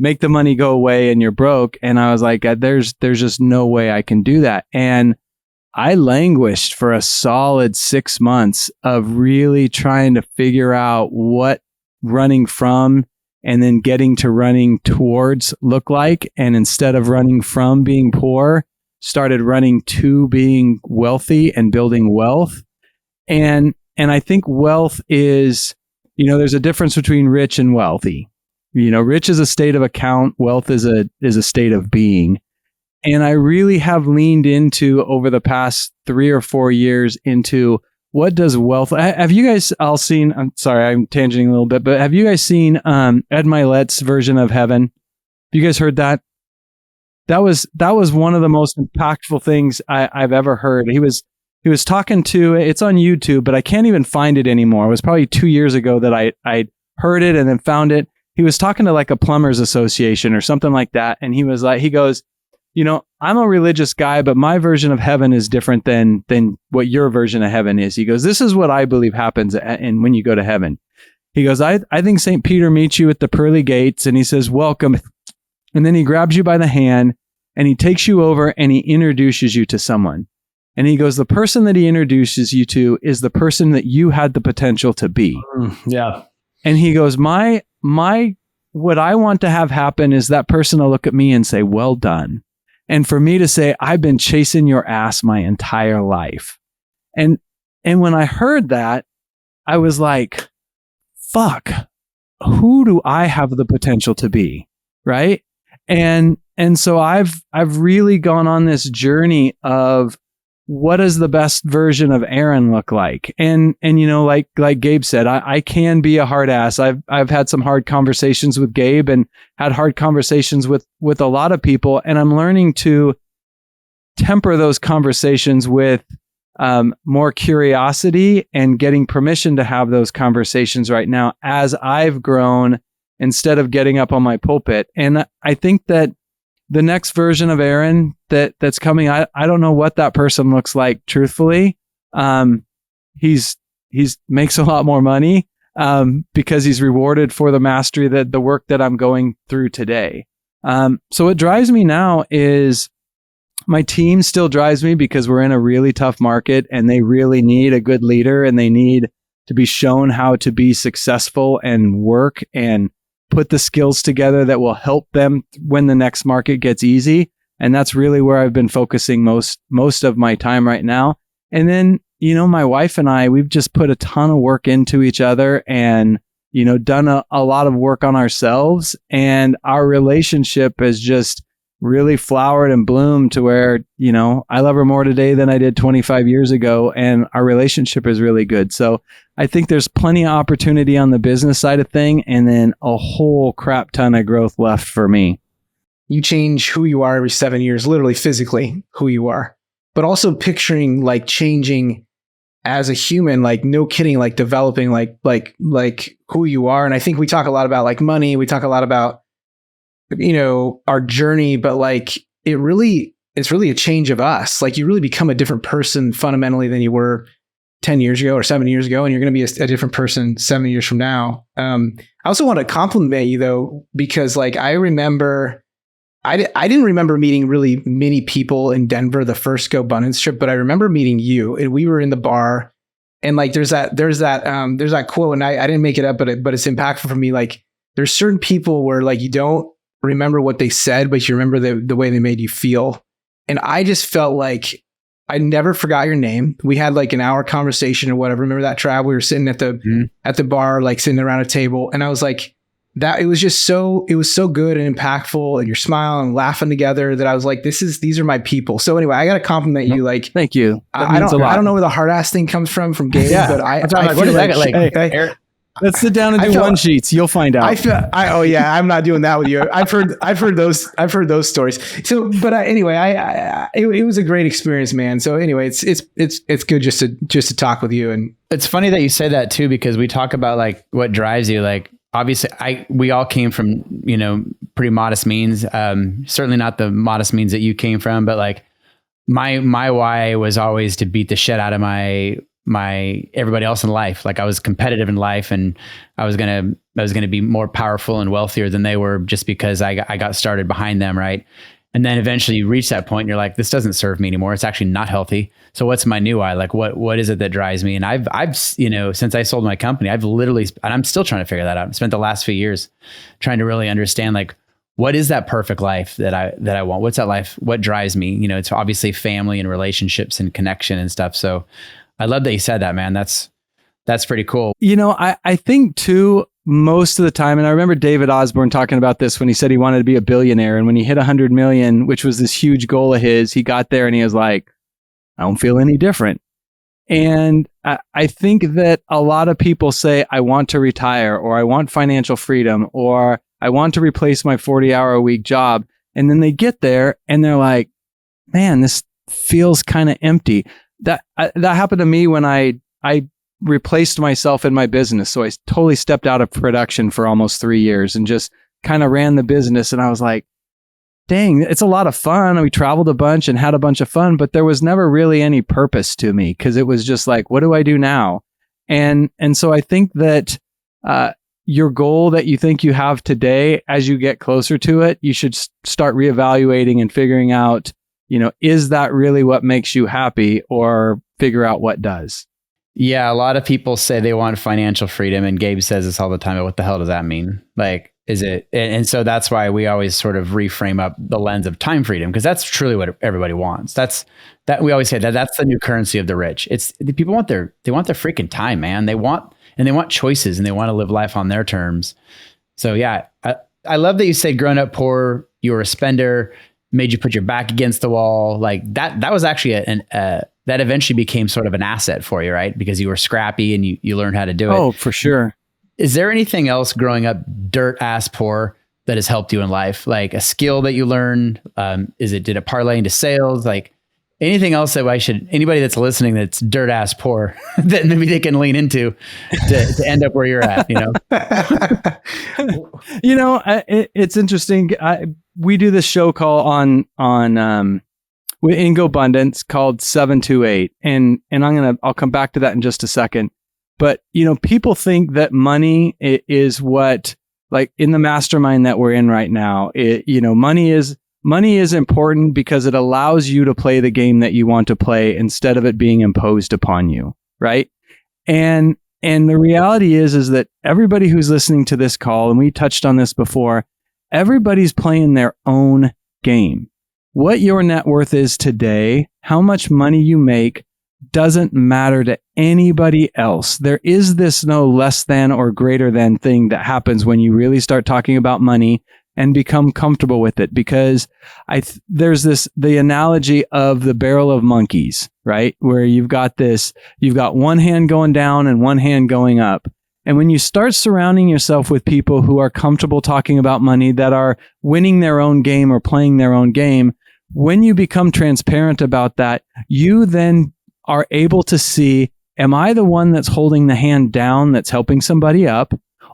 make the money go away and you're broke. And I was like, there's just no way I can do that. And I languished for a solid 6 months of really trying to figure out what running from and then getting to running towards look like. And instead of running from being poor, started running to being wealthy and building wealth. And I think wealth is, there's a difference between rich and wealthy. Rich is a state of account, wealth is a state of being. And I really have leaned into over the past 3 or 4 years into what does wealth. Have you guys all seen? I'm sorry, I'm tangenting a little bit, but have you guys seen Ed Milet's version of Heaven? Have you guys heard that? That was one of the most impactful things I've ever heard. He was talking to. It's on YouTube, but I can't even find it anymore. It was probably 2 years ago that I heard it and then found it. He was talking to like a plumbers association or something like that, and he goes, I'm a religious guy, but my version of heaven is different than what your version of heaven is. He goes, this is what I believe happens and when you go to heaven. He goes, I think St. Peter meets you at the pearly gates and he says, welcome. And then he grabs you by the hand and he takes you over and he introduces you to someone. And he goes, the person that he introduces you to is the person that you had the potential to be. Yeah. And he goes, what I want to have happen is that person to look at me and say, well done. And for me to say, I've been chasing your ass my entire life. And when I heard that, I was like, fuck, who do I have the potential to be? Right. And so I've really gone on this journey of what does the best version of Aaron look like? And like Gabe said, I can be a hard ass. I've had some hard conversations with Gabe and had hard conversations with a lot of people. And I'm learning to temper those conversations with more curiosity and getting permission to have those conversations right now as I've grown instead of getting up on my pulpit. And I think that the next version of Aaron that's coming, I don't know what that person looks like, truthfully. He's makes a lot more money because he's rewarded for the mastery that the work that I'm going through today. So what drives me now is my team still drives me because we're in a really tough market and they really need a good leader and they need to be shown how to be successful and work and put the skills together that will help them when the next market gets easy. And that's really where I've been focusing most of my time right now. And then, my wife and I, we've just put a ton of work into each other and, done a lot of work on ourselves. And our relationship has just really flowered and bloomed to where, I love her more today than I did 25 years ago. And our relationship is really good. So I think there's plenty of opportunity on the business side of thing. And then a whole crap ton of growth left for me. You change who you are every 7 years, literally physically who you are, but also picturing like changing as a human, like no kidding, like developing like who you are. And I think we talk a lot about like money. We talk a lot about, our journey, but like it's really a change of us. Like you really become a different person fundamentally than you were 10 years ago or 7 years ago. And you're going to be a different person 7 years from now. I also want to compliment you though, because like I remember, I didn't remember meeting really many people in Denver the first Go Abundance trip, but I remember meeting you and we were in the bar and like there's that quote and I didn't make it up, but it's impactful for me. Like there's certain people where like you don't remember what they said, but you remember the way they made you feel. And I just felt like I never forgot your name. We had like an hour conversation or whatever. Remember that, Trav? We were sitting at the bar, like sitting around a table. And I was like, it was so good and impactful and you're smiling and laughing together that I was like, these are my people. So anyway, I got to compliment you. Like, thank you. I don't know where the hard ass thing comes from Gabe, but I feel like, let's sit down and do one sheets. You'll find out. I'm not doing that with you. I've heard those stories. So, but anyway, it was a great experience, man. So anyway, it's good just to talk with you. And it's funny that you say that too, because we talk about like what drives you. Like obviously we all came from, pretty modest means, certainly not the modest means that you came from, but like my why was always to beat the shit out of my everybody else in life. Like I was competitive in life, and I was gonna be more powerful and wealthier than they were just because I got started behind them, right? And then eventually you reach that point and you're like, this doesn't serve me anymore. It's actually not healthy. So what's my new why? Like what is it that drives me? And I've since I sold my company, I've literally, and I'm still trying to figure that out. I spent the last few years trying to really understand, like, what is that perfect life that I want? What's that life? What drives me? It's obviously family and relationships and connection and stuff. So I love that you said that, man. That's pretty cool. I think too, most of the time, and I remember David Osborne talking about this when he said he wanted to be a billionaire. And when he hit 100 million, which was this huge goal of his, he got there and he was like, I don't feel any different. And I think that a lot of people say, I want to retire, or I want financial freedom, or I want to replace my 40-hour-a-week job. And then they get there and they're like, man, this feels kind of empty. That happened to me when I replaced myself in my business. So I totally stepped out of production for almost 3 years and just kind of ran the business. And I was like, dang, it's a lot of fun. We traveled a bunch and had a bunch of fun, but there was never really any purpose to me, because it was just like, what do I do now? And so I think that your goal that you think you have today, as you get closer to it, you should start reevaluating and figuring out, is that really what makes you happy, or figure out what does. Yeah, a lot of people say they want financial freedom, and Gabe says this all the time. But what the hell does that mean? Like, is it? And so that's why we always sort of reframe up the lens of time freedom, because that's truly what everybody wants. That we always say that's the new currency of the rich. It's people want their freaking time, man. They want choices, and they want to live life on their terms. So yeah, I love that you say growing up poor, you were a spender, made you put your back against the wall. Like that was actually that eventually became sort of an asset for you, right? Because you were scrappy and you learned how to do it. Oh, for sure. Is there anything else growing up dirt ass poor that has helped you in life? Like a skill that you learned? Did it parlay into sales? Like anything else that anybody that's listening that's dirt ass poor that maybe they can lean into to end up where you're at, It's interesting. We do this show call on in GoBundance called 728. And I'll come back to that in just a second. But, people think that money is what, like in the mastermind that we're in right now, money is important because it allows you to play the game that you want to play instead of it being imposed upon you. Right. And the reality is that everybody who's listening to this call, and we touched on this before, everybody's playing their own game. What your net worth is today, how much money you make, doesn't matter to anybody else. There is this no less than or greater than thing that happens when you really start talking about money and become comfortable with it. Because there's the analogy of the barrel of monkeys, right? Where you've got one hand going down and one hand going up. And when you start surrounding yourself with people who are comfortable talking about money, that are winning their own game or playing their own game, when you become transparent about that, you then are able to see, am I the one that's holding the hand down that's helping somebody up?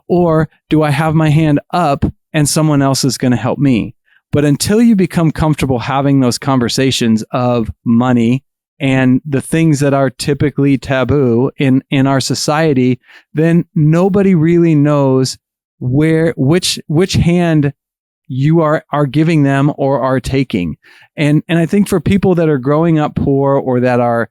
Or do I have my hand up and someone else is going to help me? But until you become comfortable having those conversations of money and the things that are typically taboo in our society, then nobody really knows which hand you are giving them or are taking. And I think for people that are growing up poor, or that are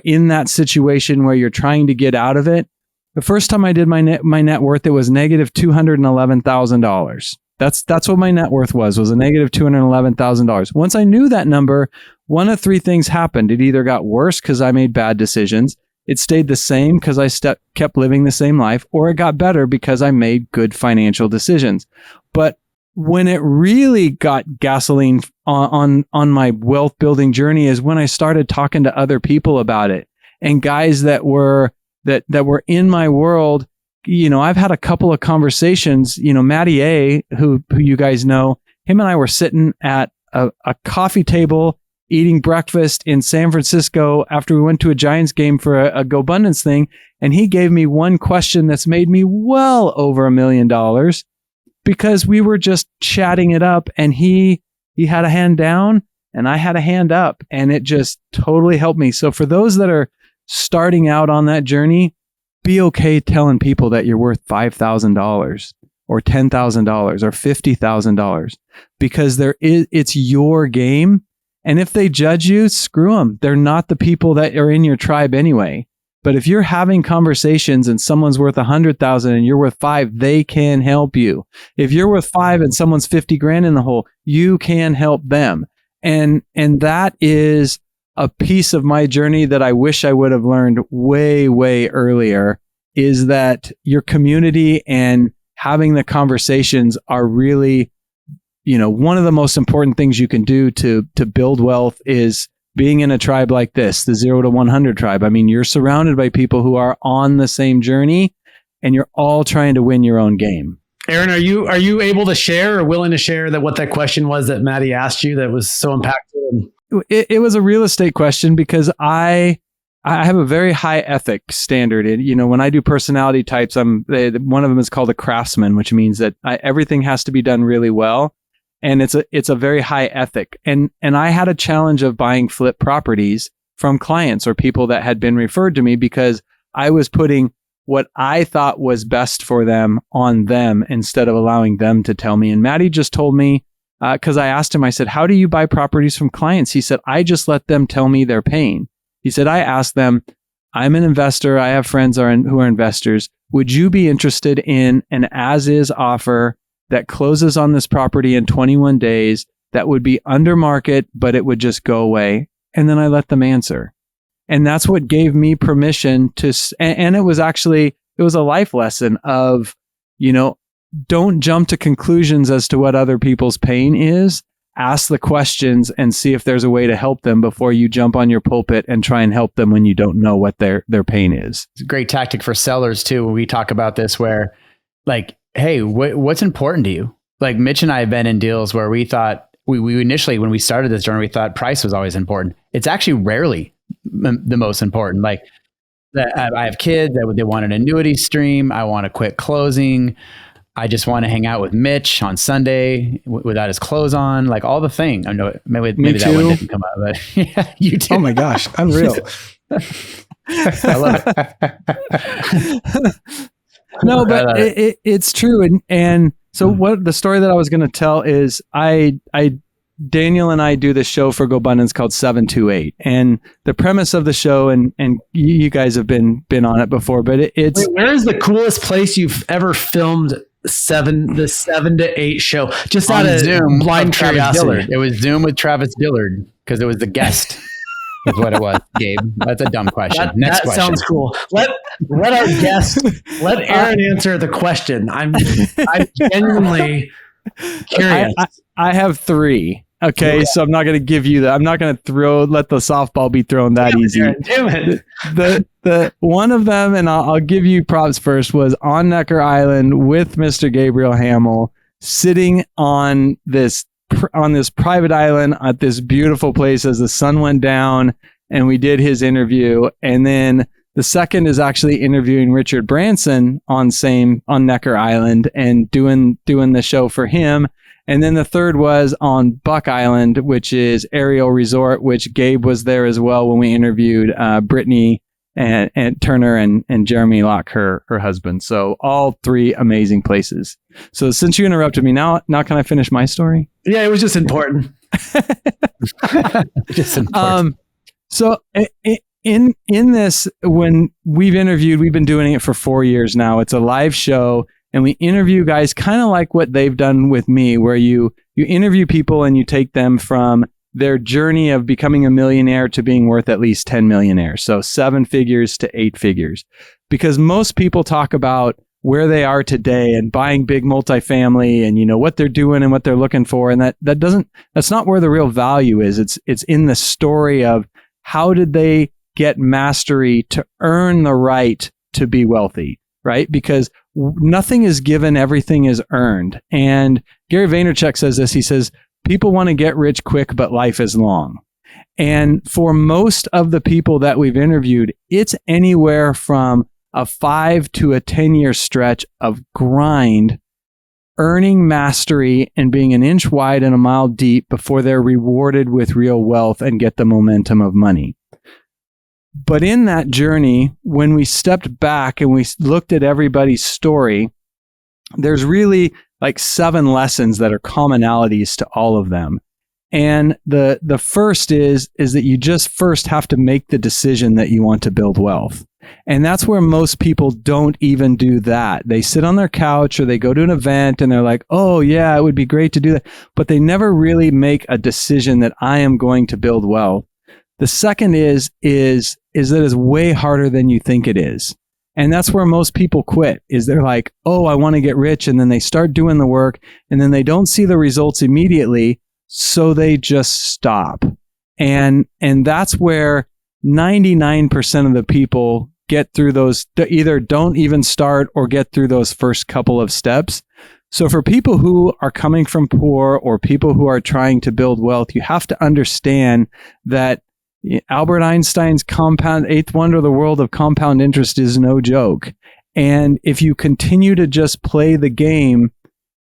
in that situation where you're trying to get out of it, the first time I did my net worth, it was negative $211,000. That's what my net worth was a negative $211,000. Once I knew that number, one of three things happened. It either got worse because I made bad decisions, it stayed the same because I kept living the same life, or it got better because I made good financial decisions. But when it really got gasoline on my wealth building journey is when I started talking to other people about it, and guys that were in my world. I've had a couple of conversations, Matty A, who you guys know, him and I were sitting at a coffee table eating breakfast in San Francisco after we went to a Giants game for a GoBundance thing. And he gave me one question that's made me well over $1 million, because we were just chatting it up, and he had a hand down and I had a hand up, and it just totally helped me. So for those that are starting out on that journey, be okay telling people that you're worth $5,000 or $10,000 or $50,000 because it's your game. And if they judge you, screw them. They're not the people that are in your tribe anyway. But if you're having conversations and someone's worth 100,000 and you're worth 5, they can help you. If you're worth 5 and someone's 50 grand in the hole, you can help them. And that is a piece of my journey that I wish I would have learned way, way earlier, is that your community and having the conversations are really, one of the most important things you can do to build wealth is being in a tribe like this, the 0 to 100 tribe. I mean, you're surrounded by people who are on the same journey and you're all trying to win your own game. Aaron, are you able to share or willing to share that what that question was that Maddie asked you that was so impactful? It was a real estate question because I have a very high ethic standard. And, when I do personality types, one of them is called a craftsman, which means that everything has to be done really well. And it's a very high ethic. And I had a challenge of buying flip properties from clients or people that had been referred to me because I was putting what I thought was best for them on them instead of allowing them to tell me. And Maddie just told me, because I asked him, I said, how do you buy properties from clients? He said, I just let them tell me their pain. He said, I asked them, I'm an investor. I have friends who are investors. Would you be interested in an as-is offer that closes on this property in 21 days that would be under market, but it would just go away? And then I let them answer. And that's what gave me permission to, and it was a life lesson of, don't jump to conclusions as to what other people's pain is. Ask the questions and see if there's a way to help them before you jump on your pulpit and try and help them when you don't know what their pain is. It's a great tactic for sellers too. When we talk about this, where like, hey, what's important to you? Like Mitch and I have been in deals where we thought we initially, when we started this journey, we thought price was always important. It's actually rarely the most important. Like I have kids that they want an annuity stream. I want a quick closing. I just want to hang out with Mitch on Sunday without his clothes on, like all the thing. I know maybe that one didn't come out, but yeah, you did. Oh my gosh, unreal. I love it. No, but it's true. And so what the story that I was going to tell is Daniel and I do this show for GoBundance called 728. And the premise of the show, and you guys have been on it before, but it's... Wait, where is the coolest place you've ever filmed the 7 to 8 show? Just out of Zoom, blind curiosity. It was Zoom with Travis Dillard because it was the guest. Is what it was, Gabe. That's a dumb question. Next question. Sounds cool. Let our guest, let Aaron answer the question. I'm genuinely curious. I have 3. Okay, yeah. So I'm not going to give you that. I'm not going to let the softball be thrown that easy. Damn it. The one of them, and I'll give you props first, was on Necker Island with Mr. Gabriel Hamill, sitting on this private island at this beautiful place as the sun went down, and we did his interview. And then the second is actually interviewing Richard Branson on Necker Island and doing the show for him. And then the third was on Buck Island, which is Ariel Resort, which Gabe was there as well when we interviewed Brittany and Turner and Jeremy Locke, her husband. So all 3 amazing places. So since you interrupted me, now can I finish my story? Yeah, it was just important. Just important. So in this, when we've been doing it for 4 years now. It's a live show. And we interview guys kind of like what they've done with me, where you interview people and you take them from their journey of becoming a millionaire to being worth at least 10 millionaires. So 7 figures to 8 figures. Because most people talk about where they are today and buying big multifamily and what they're doing and what they're looking for. And that's not where the real value is. It's in the story of how did they get mastery to earn the right to be wealthy, right? Because nothing is given, everything is earned. And Gary Vaynerchuk says this. He says, people want to get rich quick, but life is long. And for most of the people that we've interviewed, it's anywhere from a 5 to a 10-year stretch of grind, earning mastery and being an inch wide and a mile deep before they're rewarded with real wealth and get the momentum of money. But in that journey, when we stepped back and we looked at everybody's story, there's really like 7 lessons that are commonalities to all of them. And the first is that you just first have to make the decision that you want to build wealth. And that's where most people don't even do that. They sit on their couch or they go to an event and they're like, oh yeah, it would be great to do that. But they never really make a decision that I am going to build wealth. The second is that it's way harder than you think it is. And that's where most people quit, is they're like, oh, I want to get rich. And then they start doing the work and then they don't see the results immediately. So they just stop. And that's where 99% of the people get through those, either don't even start or get through those first couple of steps. So for people who are coming from poor or people who are trying to build wealth, you have to understand that Albert Einstein's eighth wonder of the world of compound interest is no joke. And if you continue to just play the game,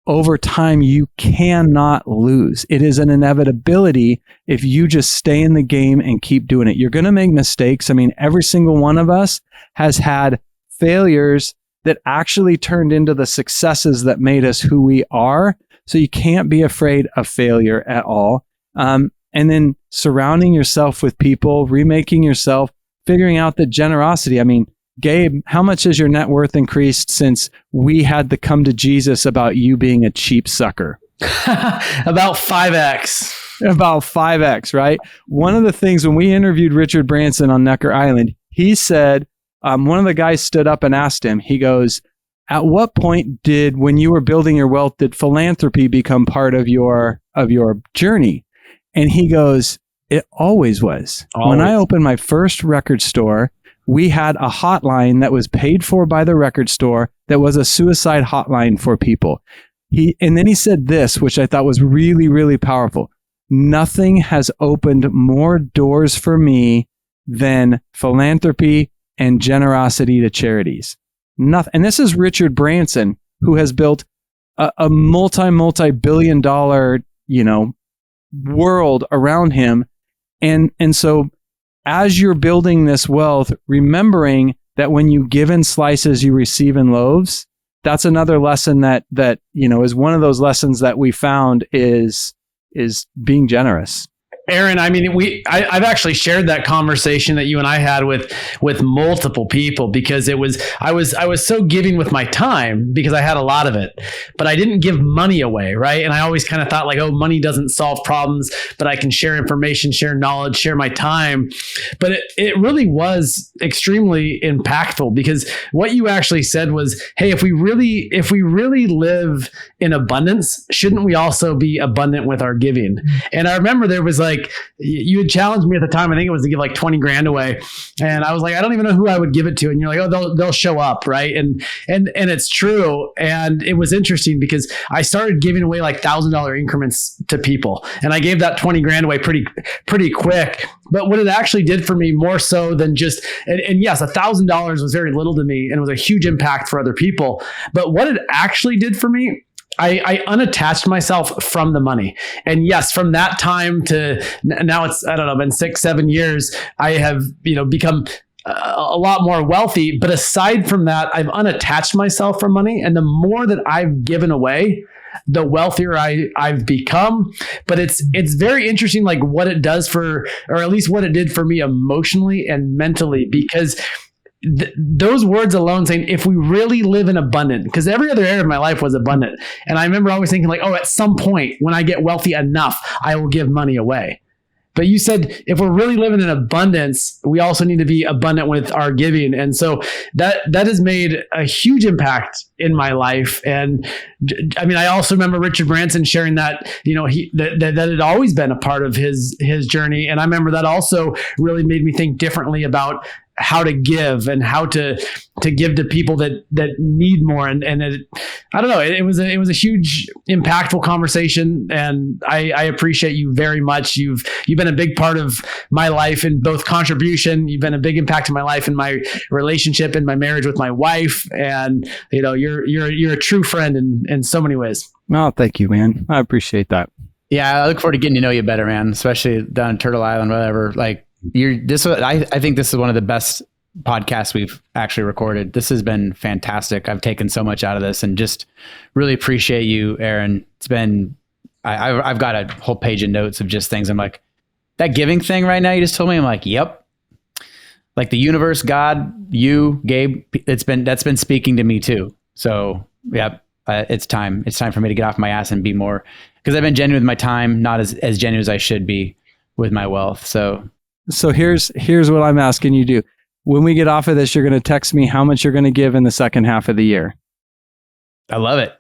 over time, you cannot lose. It is an inevitability if you just stay in the game and keep doing it. You're going to make mistakes. I mean, every single one of us has had failures that actually turned into the successes that made us who we are. So you can't be afraid of failure at all. And then surrounding yourself with people, remaking yourself, figuring out that generosity. I mean, Gabe, how much has your net worth increased since we had to come to Jesus about you being a cheap sucker? About 5x. About 5x, right? One of the things when we interviewed Richard Branson on Necker Island, he said, one of the guys stood up and asked him, he goes, at what point when you were building your wealth, did philanthropy become part of your journey? And he goes, it always was. Always. When I opened my first record store, we had a hotline that was paid for by the record store that was a suicide hotline for people. And then he said this, which I thought was really, really powerful. Nothing has opened more doors for me than philanthropy and generosity to charities. Nothing. And this is Richard Branson, who has built a multi-billion dollar, world around him. And so as you're building this wealth, remembering that when you give in slices, you receive in loaves. That's another lesson that is one of those lessons that we found is being generous. Aaron, I mean, I've actually shared that conversation that you and I had with multiple people, because I was so giving with my time because I had a lot of it, but I didn't give money away, right? And I always kind of thought like, oh, money doesn't solve problems, but I can share information, share knowledge, share my time. But it really was extremely impactful, because what you actually said was, hey, if we really live in abundance, shouldn't we also be abundant with our giving? And I remember there was like, you had challenged me at the time, I think it was to give like 20 grand away. And I was like, I don't even know who I would give it to. And you're like, oh, they'll show up. Right. And it's true. And it was interesting because I started giving away like $1,000 increments to people. And I gave that 20 grand away pretty quick. But what it actually did for me, more so than just, and yes, $1,000 was very little to me and it was a huge impact for other people. But what it actually did for me, I unattached myself from the money. And yes, from that time to now, it's, I don't know, been 6-7 years, I have, become a lot more wealthy. But aside from that, I've unattached myself from money. And the more that I've given away, the wealthier I've become. But it's very interesting, like what it does for, or at least what it did for me emotionally and mentally, because those words alone, saying, if we really live in abundant, because every other area of my life was abundant. And I remember always thinking like, oh, at some point when I get wealthy enough, I will give money away. But you said, if we're really living in abundance, we also need to be abundant with our giving. And so that has made a huge impact in my life. And I mean, I also remember Richard Branson sharing that, that had always been a part of his journey. And I remember that also really made me think differently about how to give and how to give to people that need more. And I don't know, it was a huge impactful conversation. And I appreciate you very much. You've been a big part of my life in both contribution. You've been a big impact in my life, in my relationship, in my marriage with my wife. And you're a true friend in so many ways. Oh, thank you, man. I appreciate that. Yeah. I look forward to getting to know you better, man, especially down in Turtle Island, whatever. Like, I think this is one of the best podcasts we've actually recorded. This has been fantastic. I've taken so much out of this and just really appreciate you, Aaron. It's been, I've got a whole page of notes of just things. I'm like, that giving thing right now, you just told me, I'm like, yep. Like the universe, God, you, Gabe, that's been speaking to me too. So yeah, it's time for me to get off my ass and be more, because I've been genuine with my time, not as genuine as I should be with my wealth. So here's what I'm asking you to do. When we get off of this, you're going to text me how much you're going to give in the second half of the year. I love it.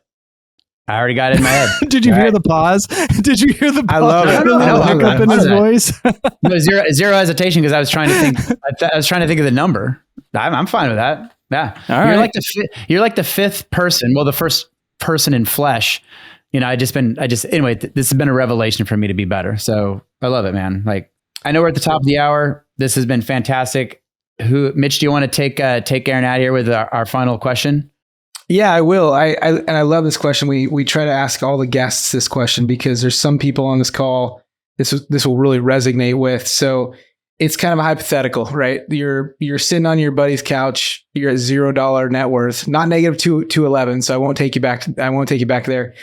I already got it in my head. Did you hear the pause? Did you hear the pause? I love it. The little hiccup in his voice. No, zero hesitation, because I was trying to think. I was trying to think of the number. I'm fine with that. Yeah, all you're right. You're like the fifth person. Well, the first person in flesh. You know, anyway. This has been a revelation for me to be better. So I love it, man. Like, I know we're at the top of the hour. This has been fantastic. Mitch, do you want to take Aaron out of here with our final question? Yeah, I will. I love this question. We try to ask all the guests this question because there's some people on this call this will really resonate with. So it's kind of a hypothetical, right? You're sitting on your buddy's couch. You're at $0 net worth, not negative 211. So I won't take you back there.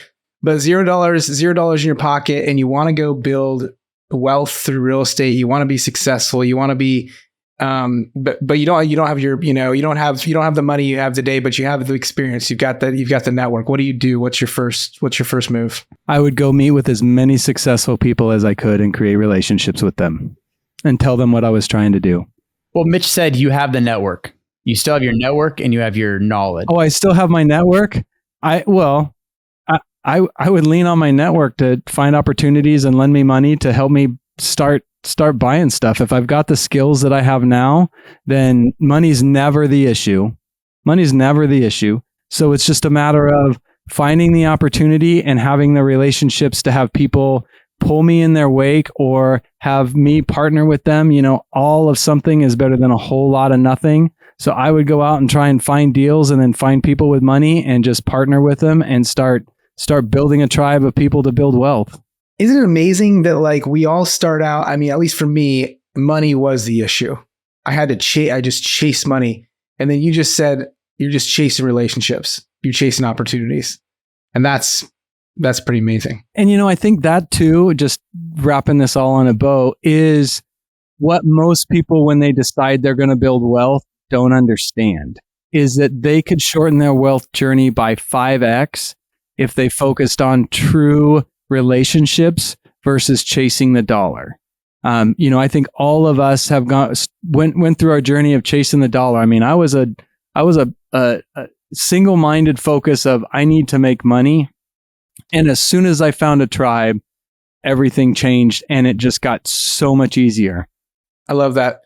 But $0 in your pocket, and you want to go build wealth through real estate. You want to be successful. You want to be but you don't have you don't have the money you have today, but you have the experience. You've got the network. What do you do? What's your first move? I would go meet with as many successful people as I could and create relationships with them and tell them what I was trying to do. Well, Mitch said you have the network. You still have your network and you have your knowledge. Oh, I still have my network. I would lean on my network to find opportunities and lend me money to help me start buying stuff. If I've got the skills that I have now, then money's never the issue. So it's just a matter of finding the opportunity and having the relationships to have people pull me in their wake or have me partner with them. You know, all of something is better than a whole lot of nothing. So I would go out and try and find deals and then find people with money and just partner with them and start building a tribe of people to build wealth. Isn't it amazing that like we all start out? I mean, at least for me, money was the issue. I just chased money. And then you just said you're just chasing relationships. You're chasing opportunities. And that's pretty amazing. And, you know, I think that too, just wrapping this all on a bow, is what most people, when they decide they're going to build wealth, don't understand, is that they could shorten their wealth journey by 5x if they focused on true relationships versus chasing the dollar. You know, I think all of us have went through our journey of chasing the dollar. I mean, I was a single-minded focus of I need to make money. And as soon as I found a tribe, everything changed and it just got so much easier. I love that.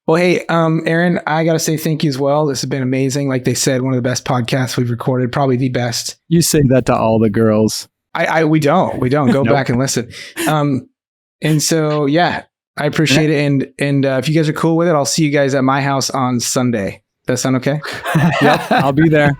Well, hey, Aaron, I got to say thank you as well. This has been amazing. Like they said, one of the best podcasts we've recorded, probably the best. You say that to all the girls. We don't go Nope. back and listen. And so, yeah, I appreciate it. And if you guys are cool with it, I'll see you guys at my house on Sunday. That sound okay? Yep, I'll be there.